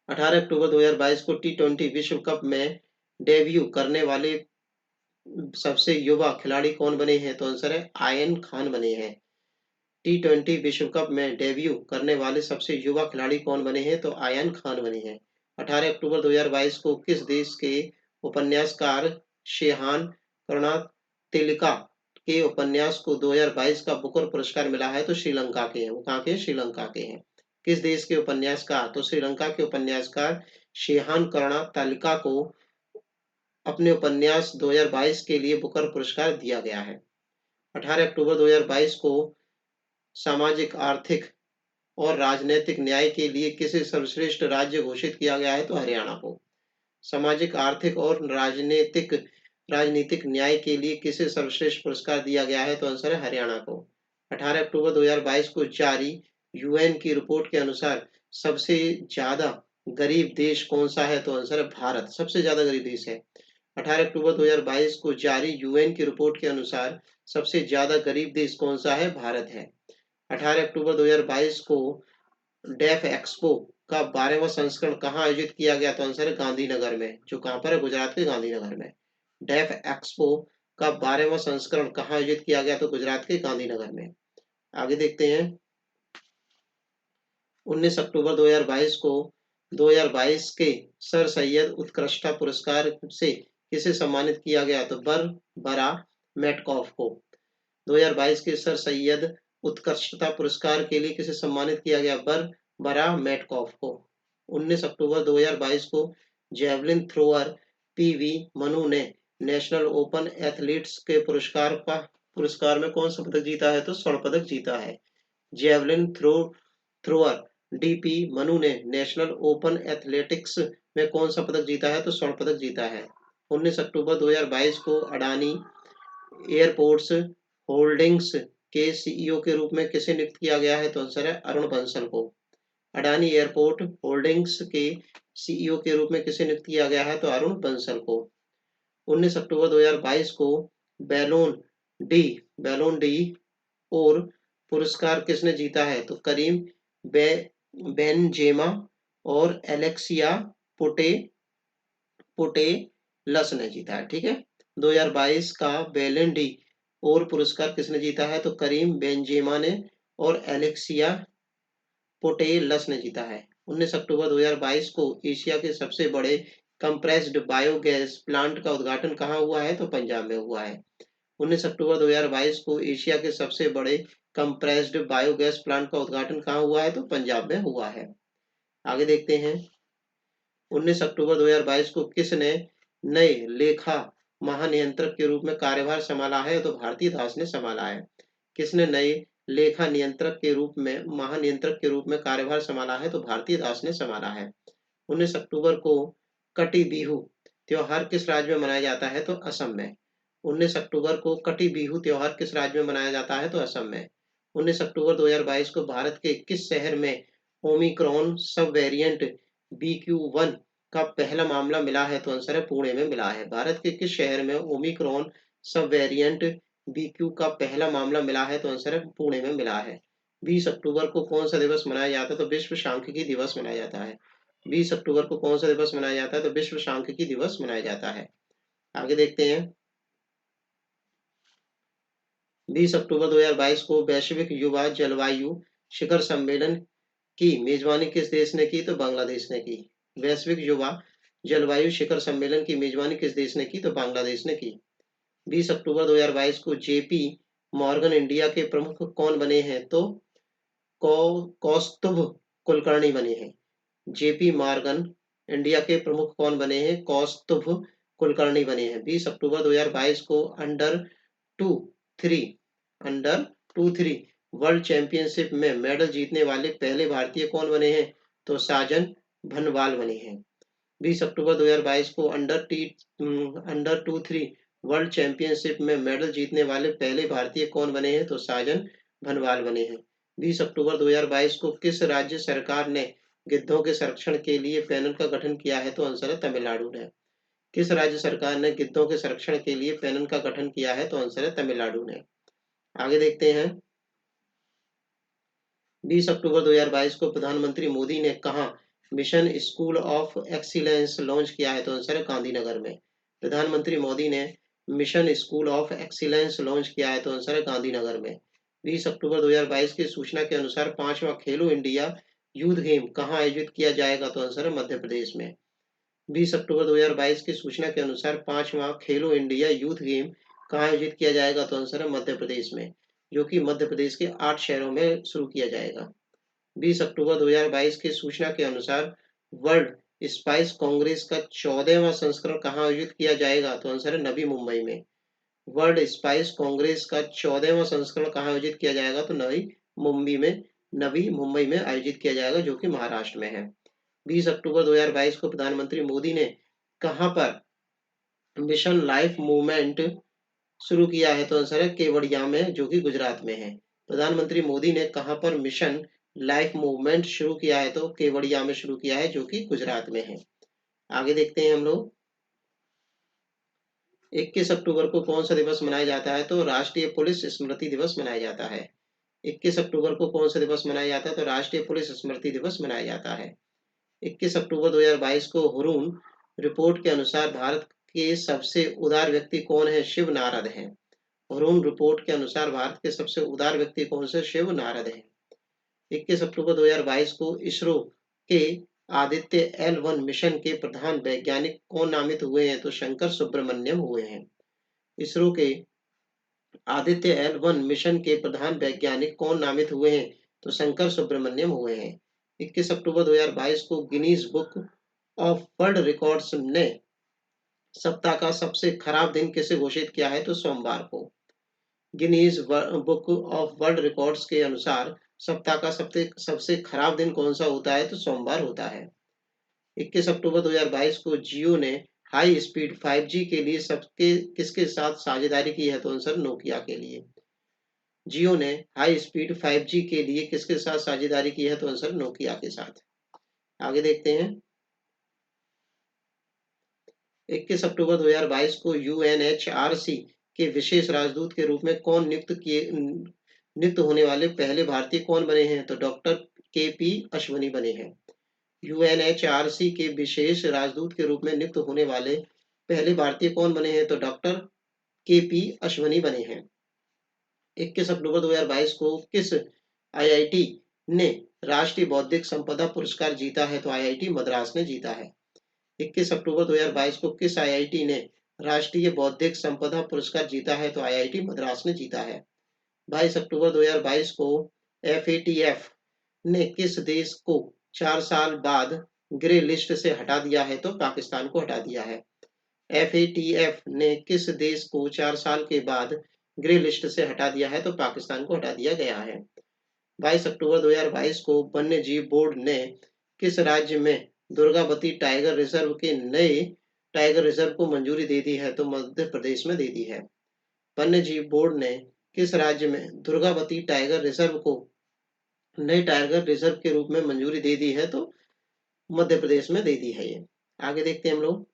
18 अक्टूबर 2022 को T20 विश्व कप में डेब्यू करने वाले सबसे युवा खिलाड़ी कौन बने हैं? तो आंसर है आयन खान बने हैं। T20 विश्व कप में डेब्यू करने वाले सबसे युवा खिलाड़ी कौन बने हैं? तो आयन खान बने हैं। 18 अक्टूबर 2022 को किस देश के उपन्यासकार शेहान कर्णातिलका के उपन्यास को 2022 का बुकर पुरस्कार मिला है? तो श्रीलंका के हैं। वो कहाँ के? श्रीलंका के हैं। किस देश के उपन्यासकार? तो श्रीलंका के उपन्यासकार शेहान कर्णातिलका को अपने उपन्यास 2022 के लिए बुकर पुरस्कार दिया गया है। 18 अक्टूबर 2022 को सामाजिक, आर्थिक और राजनीतिक न्याय के लिए किसे सर्वश्रेष्ठ राज्य घोषित किया गया है? तो हरियाणा को। सामाजिक, आर्थिक और राजनीतिक राजनीतिक न्याय के लिए किसे सर्वश्रेष्ठ पुरस्कार दिया गया है? तो आंसर है हरियाणा को। 18 अक्टूबर 2022 को जारी यूएन की रिपोर्ट के अनुसार सबसे ज्यादा गरीब देश कौन सा है? तो आंसर है भारत, सबसे ज्यादा गरीब देश है। 18 अक्टूबर 2022 को जारी यूएन की रिपोर्ट के अनुसार सबसे ज्यादा गरीब देश कौन सा है? भारत है। 18 अक्टूबर 2022 को डेफ एक्सपो का 12वां संस्करण कहाँ आयोजित किया गया? तो आंसर है गांधीनगर में, जो कहाँ पर है? गुजरात के गांधीनगर में। डेफ एक्सपो का 12वां संस्करण कहाँ आयोजित किया गया? तो गुजरात के गांधीनगर में। आगे देखते हैं। 19 अक्टूबर 2022 को 2022 के सर सैयद उत्कृष्टता पुरस्कार से किसे सम्मानित किया गया? तो बरा मेटकॉफ को। 2022 के सर सैयद उत्कृष्टता पुरस्कार के लिए किसे सम्मानित किया गया? बरा मेटकॉफ को। 19 अक्टूबर 2022 को जेवलिन थ्रोअर पीवी मनु ने नेशनल ओपन एथलीट्स के पुरस्कार में कौन सा पदक जीता है? तो स्वर्ण पदक जीता है। जेवलिन थ्रोअर डीपी मनु ने नेशनल ओपन एथलेटिक्स में कौन सा पदक जीता है? तो स्वर्ण पदक जीता है। 19 अक्टूबर 2022 को अडानी एयरपोर्ट्स होल्डिंग्स के सीईओ के रूप में किसे नियुक्त किया गया है? तो आंसर है अरुण बंसल को। अडानी एयरपोर्ट होल्डिंग्स के सीईओ के रूप में किसे नियुक्त किया गया है? तो अरुण बंसल को। 19 अक्टूबर 2022 को बैलोन बैलोन डी और पुरस्कार किसने जीता है? तो करीम बेनजेमा और एलेक्सिया पोटे पोटेलस ने जीता है। ठीक है। 2022 का बैलन डी और पुरस्कार किसने जीता है? तो करीम बेंजेमा ने और एलेक्सिया पोटेलस ने जीता है। 19 अक्टूबर 2022 को एशिया के सबसे बड़े कंप्रेस्ड बायोगैस प्लांट का उद्घाटन कहाँ हुआ है? तो पंजाब में हुआ है। 19 अक्टूबर 2022 को एशिया के सबसे बड़े कंप्रेस्ड बायोगैस प्लांट का उद्घाटन कहाँ हुआ है? तो पंजाब में हुआ है। आगे देखते हैं। 19 अक्टूबर 2022 को किसने नए लेखा महानियंत्रक के रूप में कार्यभार संभाला है? तो भारती दास ने संभाला है। किसने नए लेखा नियंत्रक के रूप में महानियंत्रक के रूप में कार्यभार संभाला है? तो भारती दास ने संभाला है। 19 अक्टूबर को कटी बिहू त्योहार किस राज्य में मनाया जाता है? तो असम में। 19 अक्टूबर को कटी बिहू त्योहार किस राज्य में मनाया जाता है? तो असम में। 19 अक्टूबर 2022 को भारत के किस शहर में ओमिक्रॉन सब वेरिएंट BQ.1 का पहला मामला मिला है? तो आंसर है पुणे में मिला है। भारत के किस शहर में ओमिक्रॉन सब वेरिएंट BQ का पहला मामला मिला है? तो आंसर है पुणे में मिला है। 20 अक्टूबर को कौन सा दिवस मनाया जाता है? तो विश्व सांख्यिकी दिवस मनाया जाता है। 20 अक्टूबर को कौन सा दिवस मनाया जाता है? तो विश्व सांख्यिकी दिवस मनाया जाता है। आगे देखते हैं। 20 अक्टूबर 2022 को वैश्विक युवा जलवायु शिखर सम्मेलन की मेजबानी किस देश ने की? तो बांग्लादेश ने की। वैश्विक युवा जलवायु शिखर सम्मेलन की मेजबानी किस देश ने की? तो बांग्लादेश ने की। 20 अक्टूबर 2022 को जेपी मॉर्गन इंडिया के प्रमुख कौन बने हैं? तो कौस्तुभ कुलकर्णी बने हैं। जेपी मॉर्गन इंडिया के प्रमुख कौन बने हैं? कौस्तुभ कुलकर्णी बने हैं। 20 अक्टूबर 2022 को two three under 2-3 world championship में मेडल जीतने वाले पहले भारतीय कौन बने हैं? तो साजन भनवाल बने हैं। 20 अक्टूबर 2022 को अंडर 2-3 वर्ल्ड चैंपियनशिप में मेडल जीतने वाले पहले भारतीय कौन बने हैं? तो साजन भनवाल बने हैं। 20 अक्टूबर 2022 को किस राज्य सरकार ने गिद्धों के संरक्षण के लिए पैनल का गठन किया है? तो आंसर है तमिलनाडु ने। किस राज्य सरकार ने गिद्धों के संरक्षण के लिए पैनल का गठन किया है? तो आंसर है तमिलनाडु ने। आगे देखते हैं। 20 अक्टूबर 2022 को प्रधानमंत्री मोदी ने कहा mission school of excellence launch किया है? तो आंसर है गांधीनगर में। प्रधानमंत्री मोदी ने mission school of excellence launch किया है? तो आंसर है गांधीनगर में। 20 अक्टूबर 2022 की सूचना के अनुसार 5वां खेलो इंडिया यूथ गेम कहाँ आयोजित किया जाएगा? तो आंसर है मध्य प्रदेश में। 20 अक्टूबर 2022 की सूचना के अनुसार 5वां खेलो इंडिया यूथ गेम कहाँ आयोजित किया जाएगा? तो आंसर है मध्य प्रदेश में, जो कि मध्य प्रदेश के 8 शहरों में शुरू किया जाएगा। 20 अक्टूबर 2022 की सूचना के अनुसार वर्ल्ड स्पाइस कांग्रेस का 14वां संस्करण कहाँ आयोजित किया जाएगा? तो आंसर है नवी मुंबई में। वर्ल्ड स्पाइस कांग्रेस का 14वां संस्करण कहाँ आयोजित किया जाएगा? तो नवी नवी मुंबई में आयोजित किया जाएगा, जो कि महाराष्ट्र में है। 20 अक्टूबर 2022 को प्रधानमंत्री मोदी ने कहां पर मिशन लाइफ मूवमेंट शुरू किया है? तो आंसर है केवड़िया में, जो कि गुजरात में है। प्रधानमंत्री मोदी ने कहां पर मिशन लाइफ मूवमेंट शुरू किया है? तो केवड़िया में शुरू किया है, जो कि गुजरात में है। आगे देखते हैं हम लोग। 21 अक्टूबर को कौन सा दिवस मनाया जाता है? तो राष्ट्रीय पुलिस स्मृति दिवस मनाया जाता है। 21 अक्टूबर को कौन सा दिवस मनाया जाता है? तो राष्ट्रीय पुलिस स्मृति दिवस मनाया जाता है। 21 अक्टूबर 2022 को हुरून रिपोर्ट के अनुसार भारत के सबसे उदार व्यक्ति कौन है? शिव नारद हैं। हुरून रिपोर्ट के अनुसार भारत के सबसे उदार व्यक्ति कौन से? शिव नारद हैं। 21 अक्टूबर 2022 को इसरो के आदित्य L1 मिशन के प्रधान वैज्ञानिक कौन नामित हुए हैं? तो शंकर सुब्रमण्यम हुए हैं। इसरो के आदित्य L1 मिशन के प्रधान वैज्ञानिक कौन नामित हुए हैं? तो शंकर सुब्रमण्यम हुए हैं। 21 अक्टूबर 2022 को Guinness book of world records ने सप्ताह का सबसे खराब दिन किसे घोषित किया है? तो सोमवार को। Guinness book of world records के अनुसार सप्ताह का सबसे खराब दिन कौन सा होता है? तो सोमवार होता है। 21 अक्टूबर 2022 को जियो ने हाई स्पीड 5G के लिए सबके किसके साथ साझेदारी की है? तो आंसर नोकिया के लिए। जियो ने हाई स्पीड 5G के लिए किसके साथ साझेदारी की है? तो आंसर नोकिया के साथ। आगे देखते हैं। 21 अक्टूबर 2022 को UNHRC के विशेष राजदूत के रूप में कौन नियुक्त होने वाले पहले भारतीय कौन बने हैं? तो डॉक्टर KP अश्वनी बने हैं। UNHRC के विशेष राजदूत के रूप में नियुक्त होने वाले पहले भारतीय कौन बने हैं? तो डॉक्टर KP अश्वनी बने हैं। 21 अक्टूबर 2022 को किस IIT ने राष्ट्रीय बौद्धिक संपदा पुरस्कार जीता है? तो IIT मद्रास ने जीता है। 21 अक्टूबर 2022 को किस IIT ने राष्ट्रीय बौद्धिक संपदा पुरस्कार जीता है? तो IIT मद्रास ने जीता है। 22 अक्टूबर 2022 को FATF ने किस देश को 4 साल बाद ग्रे लिस्ट से हटा दिया है? तो पाकिस्तान को हटा दिया है। FATF ने किस देश को 4 साल के बाद ग्रे लिस्ट से हटा दिया है? तो पाकिस्तान को हटा दिया गया है। 22 अक्टूबर 2022 को वन्य जीव बोर्ड ने किस राज्य में दुर्गावती टाइगर रिजर्व के नए टाइगर रिजर्व को मंजूरी दे दी है? तो मध्य प्रदेश में दे दी है। वन्य जीव बोर्ड ने किस राज्य में दुर्गावती टाइगर रिजर्व को नए टाइगर रिजर्व के रूप में मंजूरी दे दी है? तो मध्य प्रदेश में दे दी है ये। आगे देखते हैं हम लोग।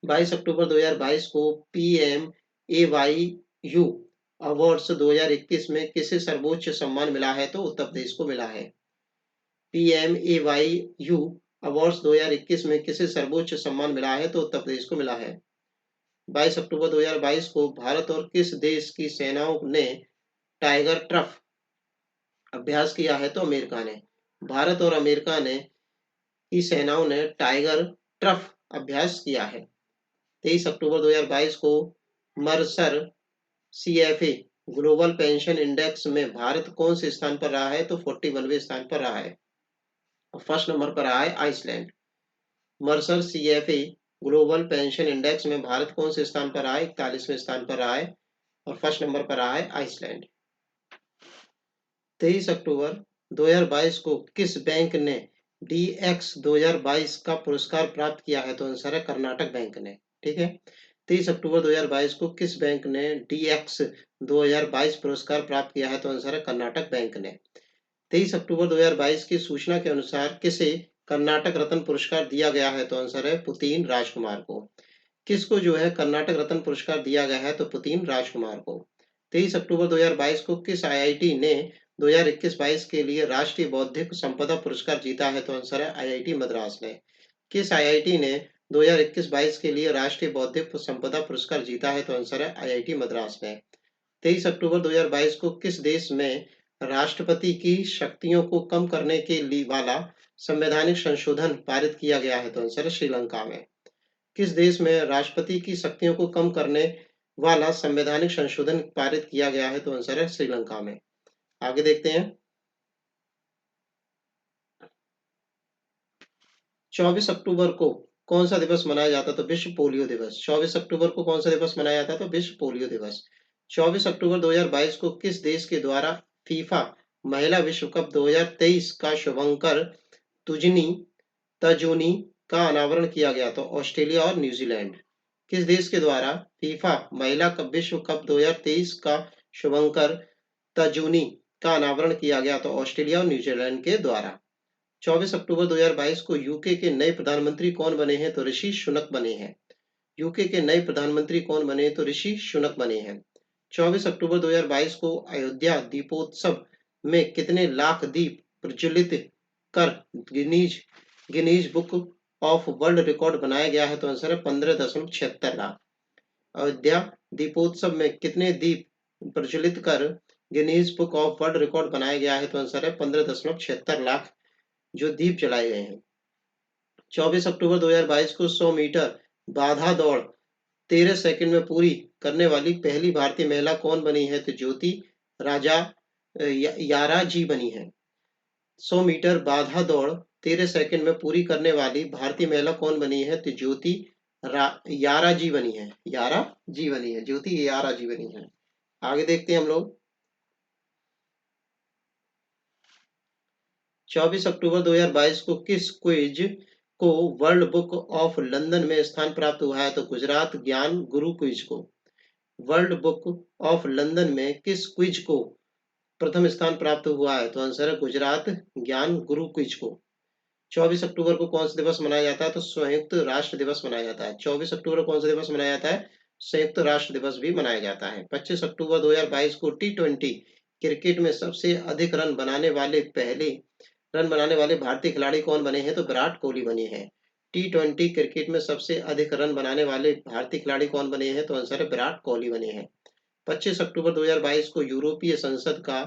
22 अक्टूबर 2022 को PMAYU अवार्ड्स 2021 में किसे सर्वोच्च सम्मान मिला है? तो उत्तर प्रदेश को मिला है। PMAYU अवार्ड्स 2021 में किसे सर्वोच्च सम्मान मिला है? तो उत्तर प्रदेश को मिला है। 22 अक्टूबर 2022 को भारत और किस देश की सेनाओं ने टाइगर ट्रफ अभ्यास किया है? तो अमेरिका ने। भारत और अमेरिका ने की सेनाओं ने टाइगर ट्रफ अभ्यास किया है। 23 अक्टूबर 2022 को Mercer CFA global pension index में भारत कौन से स्थान पर रहा है? तो 41वें स्थान पर रहा है। फर्स्ट नंबर पर रहा है Iceland. Mercer CFA global pension index में भारत कौन से स्थान पर रहा है? 41वें स्थान पर रहा है और फर्स्ट नंबर पर रहा है आइसलैंड। 23 अक्टूबर 2022 को किस बैंक ने DX 2022 का पुरस्कार प्राप्त किया है? तो आंसर है कर्नाटक बैंक ने। ठीक है। 23 अक्टूबर 2022 को किस बैंक ने DX 2022 पुरस्कार प्राप्त किया है? तो आंसर है कर्नाटक बैंक ने। 23 अक्टूबर 2022 की सूचना के अनुसार किसे कर्नाटक रत्न पुरस्कार दिया गया है? तो आंसर है पुतीन राजकुमार को। किसको जो है कर्नाटक रत्न पुरस्कार दिया गया है? तो पुतीन राजकुमार को। 23 अक्टूबर 2022 को किस IIT ने 2021-22 के लिए राष्ट्रीय बौद्धिक संपदा पुरस्कार जीता है? तो आंसर है IIT मद्रास ने। किस IIT ने 2021-22 के लिए राष्ट्रीय बौद्धिक संपदा पुरस्कार जीता है? तो आंसर है IIT मद्रास ने। 23 अक्टूबर 2022 को किस देश में राष्ट्रपति की शक्तियों को कम करने के लिए वाला संवैधानिक संशोधन पारित किया गया है? तो आंसर है श्रीलंका में। किस देश में राष्ट्रपति की शक्तियों को कम करने वाला संवैधानिक संशोधन पारित किया गया है? तो आंसर है श्रीलंका में। आगे देखते हैं। 24 अक्टूबर को कौन सा दिवस मनाया जाता? तो विश्व पोलियो दिवस। 24 अक्टूबर को कौन सा दिवस मनाया जाता? तो विश्व पोलियो दिवस। 24 अक्टूबर 2022 को किस देश के द्वारा फीफा महिला विश्व कप 2023 का शुभंकर तुजनी तजूनी का अनावरण किया गया? तो ऑस्ट्रेलिया और न्यूजीलैंड। किस देश के द्वारा फीफा महिला कप विश्व कप 2023 का शुभंकर तजूनी का अनावरण किया गया? तो ऑस्ट्रेलिया और न्यूजीलैंड के द्वारा। 24 अक्टूबर 2022 को यूके के नए प्रधानमंत्री कौन बने हैं? तो ऋषि सुनक बने हैं। यूके के नए प्रधानमंत्री कौन बने? तो ऋषि सुनक बने हैं। 24 अक्टूबर 2022 को अयोध्या दीपोत्सव में कितने लाख दीप प्रज्वलित कर Guinness Guinness book of world record बनाया गया है? तो आंसर है 15.76 लाख। अयोध्या दीपोत्सव में कितने दीप प्रज्वलित कर Guinness book of world record बनाया गया है? तो आंसर है 15.76 लाख जो दीप जलाए गए हैं। 24 अक्टूबर 2022 को 100 मीटर बाधा दौड़ 13 सेकंड में पूरी करने वाली पहली भारतीय महिला कौन बनी है? तो ज्योति राजा यारा जी बनी है। 100 मीटर बाधा दौड़ 13 सेकंड में पूरी करने वाली भारतीय महिला कौन बनी है? तो ज्योति यारा जी बनी है। यारा जी बनी है, ज्योति यारा जी बनी है। आगे देखते हैं हम लोग। 24 अक्टूबर 2022 को किस क्विज को वर्ल्ड बुक ऑफ लंदन में स्थान प्राप्त हुआ है? तो गुजरात ज्ञान गुरु क्विज को। वर्ल्ड बुक ऑफ लंदन में किस क्विज को प्रथम स्थान प्राप्त हुआ है? तो आंसर है गुजरात ज्ञान गुरु क्विज को। 24 अक्टूबर को कौन सा दिवस मनाया जाता है? तो संयुक्त राष्ट्र दिवस मनाया जाता है। 24 अक्टूबर को कौन सा दिवस मनाया जाता है? संयुक्त राष्ट्र दिवस भी मनाया जाता है। 25 अक्टूबर 2022 को T20 क्रिकेट में सबसे अधिक रन बनाने वाले भारतीय खिलाड़ी कौन बने हैं? तो विराट कोहली बने हैं। T20 क्रिकेट में सबसे अधिक रन बनाने वाले भारतीय खिलाड़ी कौन बने हैं? तो आंसर है विराट कोहली बने हैं। 25 अक्टूबर 2022 को यूरोपीय संसद का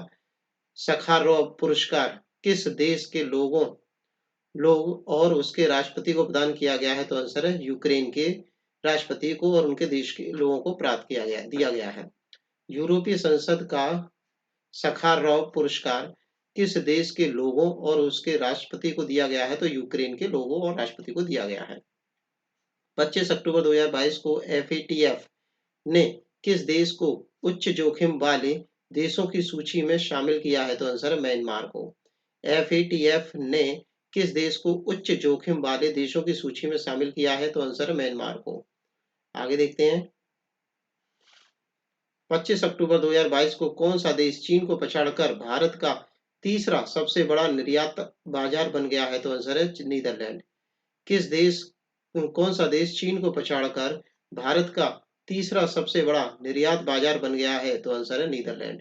सखारोव पुरस्कार किस देश के लोग और उसके राष्ट्रपति को प्रदान किया गया है? तो आंसर है यूक्रेन के राष्ट्रपति को और उनके देश के लोगों को प्राप्त दिया गया है। यूरोपीय संसद का सखारोव पुरस्कार किस देश के लोगों और उसके राष्ट्रपति को दिया गया है? तो यूक्रेन के लोगों और राष्ट्रपति को दिया गया है। 25 अक्टूबर 2022 को FATF ने किस देश को उच्च जोखिम वाले देशों की सूची में शामिल किया है? तो आंसर है म्यांमार को। FATF ने किस देश को उच्च जोखिम वाले देशों की सूची में शामिल किया है? तो आंसर है म्यांमार को। आगे देखते हैं। 25 अक्टूबर 2022 को कौन सा देश चीन को पछाड़कर भारत का तीसरा सबसे बड़ा निर्यात बाजार बन गया है? तो आंसर है नीदरलैंड। कौन सा देश चीन को पछाड़कर भारत का तीसरा सबसे बड़ा निर्यात बाजार बन गया है? तो आंसर है नीदरलैंड।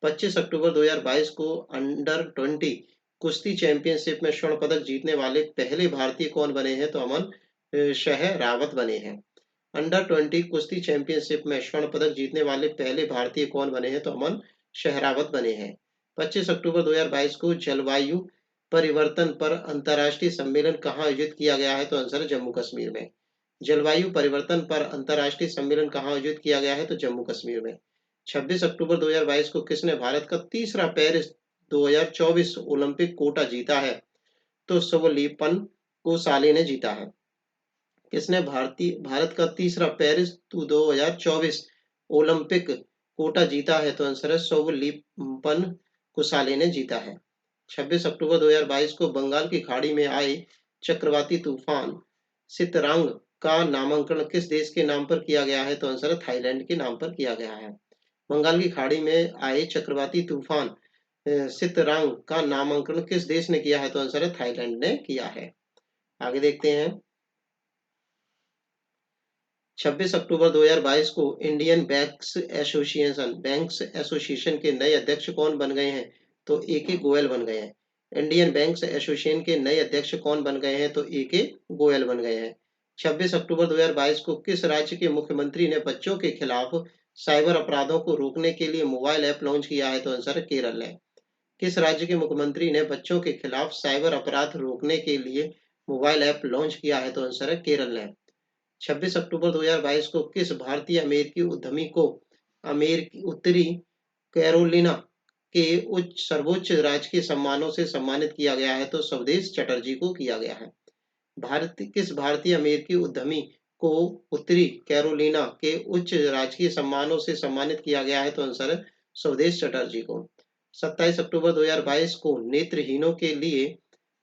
25 अक्टूबर 2022 को अंडर 20 कुश्ती चैंपियनशिप में स्वर्ण पदक जीतने वाले पहले भारतीय कौन बने हैं? तो अमन शहरावत बने हैं। अंडर 20 कुश्ती चैंपियनशिप में स्वर्ण पदक जीतने वाले पहले भारतीय कौन बने हैं? तो अमन शहरावत बने हैं। 25 अक्टूबर 2022 को जलवायु परिवर्तन पर अंतर्राष्ट्रीय सम्मेलन कहाँ आयोजित किया गया है? तो आंसर है जम्मू कश्मीर में। जलवायु परिवर्तन पर अंतर्राष्ट्रीय सम्मेलन कहाँ आयोजित किया गया है? तो जम्मू कश्मीर में। 26 अक्टूबर 2022 को किसने भारत का तीसरा पेरिस 2024 ओलंपिक कोटा जीता है? तो सवलीपन कोसाले ने जीता है। किसने भारत का तीसरा पेरिस 2024 ओलंपिक कोटा जीता है? तो आंसर है सवलीपन कुसाले ने जीता है। 26 अक्टूबर 2022 को बंगाल की खाड़ी में आए चक्रवाती तूफान सितरांग का नामांकन किस देश के नाम पर किया गया है? तो आंसर है थाईलैंड के नाम पर किया गया है। बंगाल की खाड़ी में आए चक्रवाती तूफान सितरांग का नामांकन किस देश ने किया है? तो आंसर है थाईलैंड ने किया है। आगे देखते हैं। 26 अक्टूबर 2022 को इंडियन बैंक्स एसोसिएशन के नए अध्यक्ष कौन बन गए हैं? तो AK गोयल बन गए हैं। इंडियन बैंक्स एसोसिएशन के नए अध्यक्ष कौन बन गए हैं? तो AK गोयल बन गए हैं। 26 अक्टूबर 2022 को किस राज्य के मुख्यमंत्री ने बच्चों के खिलाफ साइबर अपराधों को रोकने के लिए मोबाइल ऐप लॉन्च किया है? तो आंसर है केरल ने। किस राज्य के मुख्यमंत्री ने बच्चों के खिलाफ साइबर अपराध रोकने के लिए मोबाइल ऐप लॉन्च किया है? तो आंसर है केरल ने। 26 अक्टूबर 2022 को किस भारतीय अमेरिकी उद्यमी को अमेरिकी उत्तरी कैरोलिना के सर्वोच्च राजकीय सम्मानों से सम्मानित किया गया है? तो स्वदेश चटर्जी को किया गया है। किस भारतीय अमेरिकी उद्यमी को उत्तरी कैरोलिना के उच्च राजकीय सम्मानों से सम्मानित किया गया है? तो आंसर है स्वदेश चटर्जी को। 27 अक्टूबर 2022 को नेत्रहीनों के लिए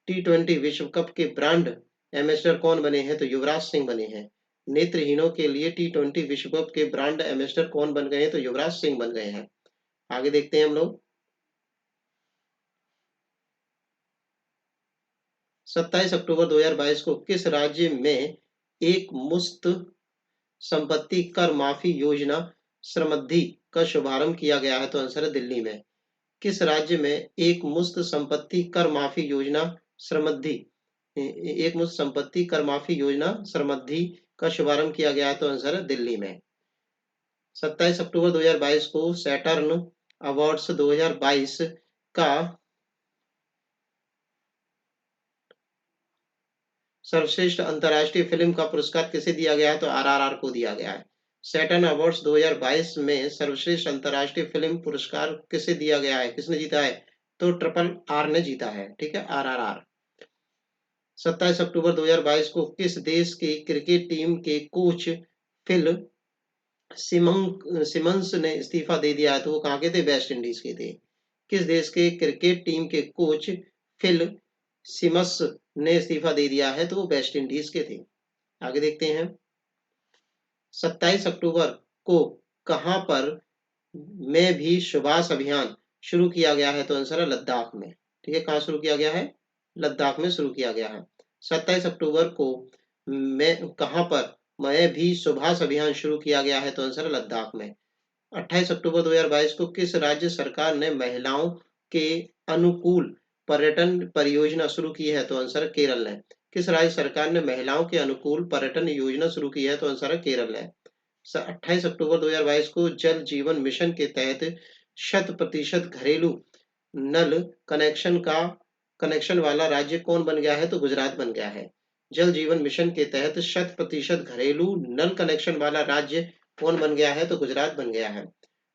T20 विश्व कप के ब्रांड एम्बेसडर कौन बने हैं? तो युवराज सिंह बने हैं। नेत्रहीनों के लिए T20 विश्व कप के ब्रांड एम्बेसडर कौन बन गए हैं? तो युवराज सिंह बन गए हैं। आगे देखते हैं हम लोग। 27 अक्टूबर 2022 को किस राज्य में एक मुश्त संपत्ति कर माफी योजना समृद्धि का शुभारंभ किया गया है? तो आंसर है दिल्ली में। किस राज्य में एक मुश्त संपत्ति कर माफी योजना समृद्धि एक मुश्त संपत्ति कर माफी योजना समृद्धि का शुभारंभ किया गया है? तो आंसर है दिल्ली में। 27 अक्टूबर 2022 को सैटर्न अवार्ड्स 2022 का सर्वश्रेष्ठ अंतर्राष्ट्रीय फिल्म का पुरस्कार किसे दिया गया है? तो आरआरआर को दिया गया है। सैटर्न अवार्ड्स 2022 में सर्वश्रेष्ठ अंतर्राष्ट्रीय फिल्म पुरस्कार किसे दिया गया है? किसने जीता है? तो ट्रिपल आर ने जीता है। ठीक है, आरआरआर। 27 अक्टूबर 2022 को किस देश की क्रिकेट टीम के कोच फिल सिमंस ने इस्तीफा दे दिया है? तो वो कहाँ के थे? वेस्ट इंडीज के थे। किस देश के क्रिकेट टीम के कोच फिल सिमस ने इस्तीफा दे दिया है? तो वो वेस्ट इंडीज के थे। आगे देखते हैं। 27 अक्टूबर को कहां पर में भी सुभाष अभियान शुरू किया गया है? तो आंसर है लद्दाख में। ठीक है, कहाँ शुरू किया गया है? लद्दाख में शुरू किया गया है। 27 अक्टूबर को मैं कहां पर मैं भी सुभाष अभियान शुरू किया गया है? तो आंसर है लद्दाख में। 28 अक्टूबर 2022 को किस राज्य सरकार ने महिलाओं के अनुकूल पर्यटन परियोजना शुरू की है? तो आंसर है केरल ने। किस राज्य सरकार ने महिलाओं के अनुकूल पर्यटन योजना शुरू की है? तो आंसर है केरल है। 28 अक्टूबर 2022 को जल जीवन मिशन के तहत 100% घरेलू नल कनेक्शन वाला राज्य कौन बन गया है? तो गुजरात बन गया है। जल जीवन मिशन के तहत 100% घरेलू नल कनेक्शन वाला राज्य कौन बन गया है? तो गुजरात बन गया है।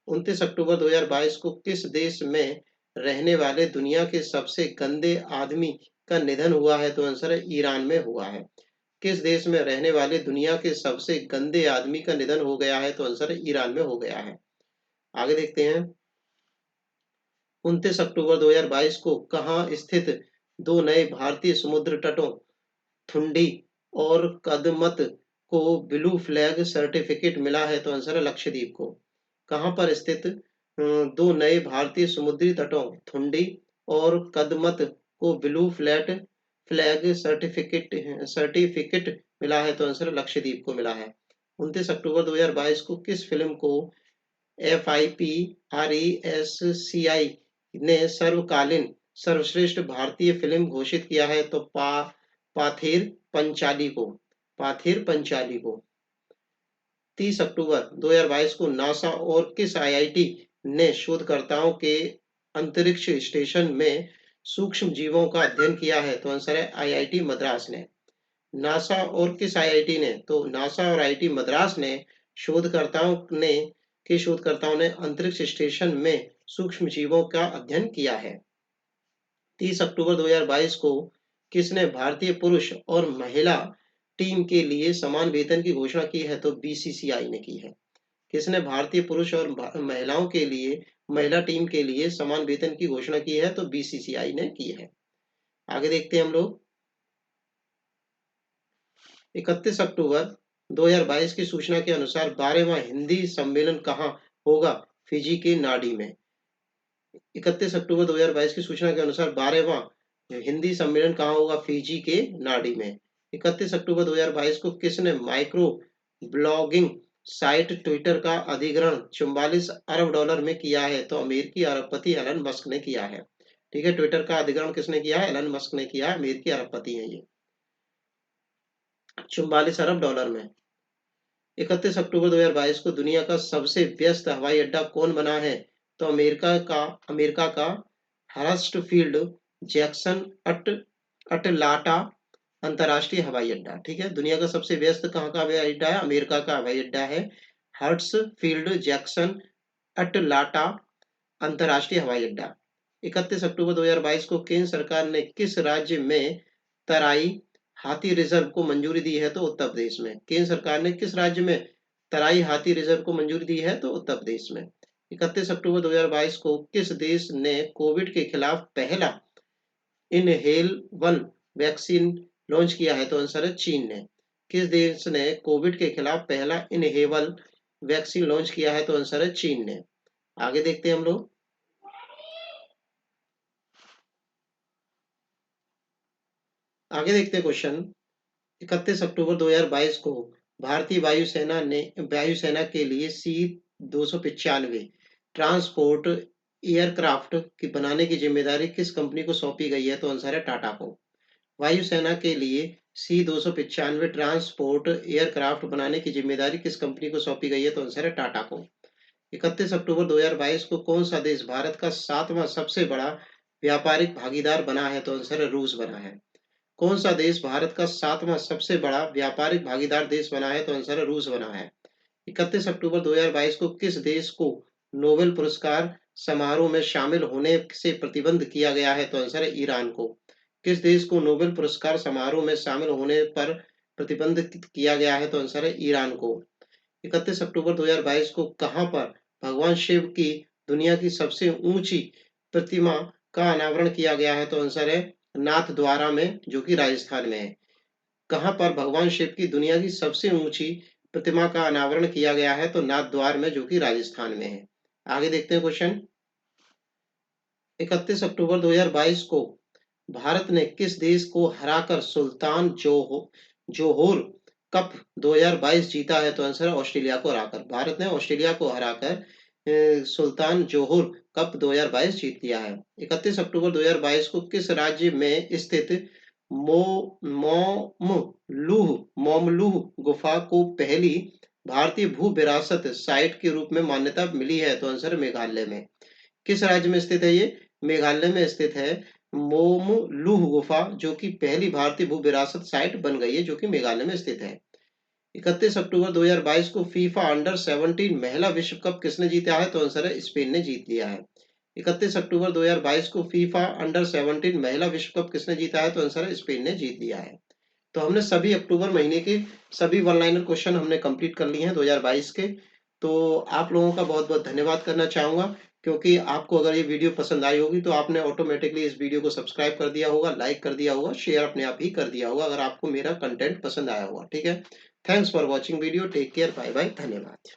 29 अक्टूबर 2022 को किस देश में रहने वाले दुनिया के सबसे गंदे आदमी का निधन हुआ है? तो आंसर है ईरान में हुआ है। किस देश में रहने वाले दुनिया के सबसे गंदे आदमी का निधन हो गया है? तो आंसर है ईरान में हो गया है। आगे देखते हैं। 29 अक्टूबर 2022 को कहाँ स्थित दो नए भारतीय समुद्र तटों थुंडी और कदमत को ब्लू फ्लैग सर्टिफिकेट मिला है? तो आंसर है लक्षद्वीप को। कहाँ पर स्थित दो नए भारतीय समुद्री तटों थुंडी और कदमत को ब्लू फ्लैग सर्टिफिकेट मिला है? तो आंसर लक्षद्वीप को मिला है। 29 अक्टूबर 2022 को किस फिल्म को FIPRESCI ने सर्वश्रेष्ठ भारतीय फिल्म घोषित किया है? तो पाथेर पंचाली को। पाथेर पंचाली को। 30 अक्टूबर 2022 को नासा और किस IIT ने शोधकर्ताओं के अंतरिक्ष स्टेशन में सूक्ष्म जीवों का अध्ययन किया है? तो आंसर है IIT मद्रास ने। नासा और किस IIT ने? तो नासा और IIT मद्रास ने शोधकर्ताओं ने अंतरिक्ष स्टेशन में सूक्ष्म जीवों का अध्ययन किया है। 30 अक्टूबर 2022 को किसने भारतीय पुरुष और महिला टीम के लिए समान वेतन की घोषणा की है? तो BCCI ने की है। किसने भारतीय पुरुष और महिलाओं के लिए महिला टीम के लिए समान वेतन की घोषणा की है? तो BCCI ने की है। आगे देखते हैं हम लोग। 31 अक्टूबर 2022 की सूचना के अनुसार 12वां हिंदी सम्मेलन कहाँ होगा? फिजी के नाडी में। 31 अक्टूबर 2022 की सूचना के अनुसार 12वां हिंदी सम्मेलन कहाँ होगा? फिजी के नाडी में। 31 अक्टूबर 2022 को किसने माइक्रो ब्लॉगिंग साइट ट्विटर का अधिग्रहण 44 अरब डॉलर में किया है? तो अमेरिकी अरबपति एलन मस्क ने किया है। ठीक है, ट्विटर का अधिग्रहण किसने किया है? एलन मस्क ने किया है। अमेरिकी अरबपति है ये। 44 अरब डॉलर में। 31 अक्टूबर 2022 को दुनिया का सबसे व्यस्त हवाई अड्डा कौन बना है? तो अमेरिका का हर्स्ट फील्ड जैक्सन अटलांटा अंतर्राष्ट्रीय हवाई अड्डा। ठीक है, दुनिया का सबसे व्यस्त कहाँ का हवाई अड्डा है? अमेरिका का हवाई अड्डा है हर्ट्स फील्ड जैक्सन अटलांटा अंतर्राष्ट्रीय हवाई अड्डा। 31 अक्टूबर 2022 को केंद्र सरकार ने किस राज्य में तराई हाथी रिजर्व को मंजूरी दी है? तो उत्तर प्रदेश में। केंद्र सरकार ने किस राज्य में तराई हाथी रिजर्व को मंजूरी दी है? तो उत्तर प्रदेश में। 31 अक्टूबर 2022 को किस देश ने कोविड के खिलाफ पहला इनहेलेबल वैक्सीन लॉन्च किया है? तो आंसर है चीन ने। किस देश ने कोविड के खिलाफ पहला इनहेलेबल वैक्सीन लॉन्च किया है? तो आंसर है चीन ने। आगे देखते हैं हम लोग। आगे देखते हैं क्वेश्चन। 31 अक्टूबर 2022 को भारतीय वायुसेना के लिए C-295 ट्रांसपोर्ट एयरक्राफ्ट की बनाने की जिम्मेदारी किस कंपनी को सौंपी गई है? तो आंसर है टाटा को। वायुसेना के लिए C-295 ट्रांसपोर्ट एयरक्राफ्ट बनाने की जिम्मेदारी किस कंपनी को सौंपी गई है? तो आंसर है टाटा को। 31 अक्टूबर 2022 को कौन सा देश भारत का 7वां सबसे बड़ा व्यापारिक भागीदार बना है? तो आंसर है रूस बना है। कौन सा देश भारत का 7वां सबसे बड़ा व्यापारिक भागीदार देश बना है? तो आंसर है रूस बना है। 31 अक्टूबर 2022 को किस देश को नोबेल पुरस्कार समारोह में शामिल होने से प्रतिबंध किया गया है? तो आंसर है ईरान को। किस देश को नोबेल पुरस्कार समारोह में शामिल होने पर प्रतिबंध किया गया है? तो आंसर है ईरान को। 31 अक्टूबर 2022 को कहां पर भगवान शिव की दुनिया की सबसे ऊंची प्रतिमा का अनावरण किया गया है? तो आंसर है नाथद्वारा में, जो कि राजस्थान में है। कहां पर भगवान शिव की दुनिया की सबसे ऊंची प्रतिमा का अनावरण किया गया है? तो नाथद्वार में, जो कि राजस्थान में है। आगे देखते हैं क्वेश्चन। 31 अक्टूबर 2022 को भारत ने किस देश को हराकर सुल्तान जोहोर कप 2022 जीता है? तो आंसर है ऑस्ट्रेलिया को हराकर। भारत ने ऑस्ट्रेलिया को हराकर सुल्तान जोहोर कप 2022 जीत लिया है। 31 अक्टूबर 2022 को किस राज्य में स्थित मोमलूह गुफा को पहली भारतीय भू विरासत साइट के रूप में मान्यता मिली है? तो आंसर है मेघालय में। किस राज्य में स्थित है ये? मेघालय में स्थित है मोमलूह गुफा, जो कि पहली भारतीय भू विरासत साइट बन गई है, जो कि मेघालय में स्थित है। 31 अक्टूबर 2022 को फीफा अंडर 17 महिला विश्व कप किसने जीता है? तो आंसर है स्पेन ने जीत लिया है। 31 अक्टूबर 2022 को फीफा अंडर 17 महिला विश्व कप किसने जीता है? तो आंसर है स्पेन ने जीत लिया है। तो हमने सभी अक्टूबर महीने के सभी वन लाइनर क्वेश्चन हमने कंप्लीट कर लिए हैं 2022 के। तो आप लोगों का बहुत बहुत धन्यवाद करना चाहूंगा, क्योंकि आपको अगर ये वीडियो पसंद आई होगी तो आपने ऑटोमेटिकली इस वीडियो को सब्सक्राइब कर दिया होगा, लाइक कर दिया होगा, शेयर अपने आप ही कर दिया होगा, अगर आपको मेरा कंटेंट पसंद आया होगा। ठीक है। Thanks for watching video. Take care. Bye bye. धन्यवाद।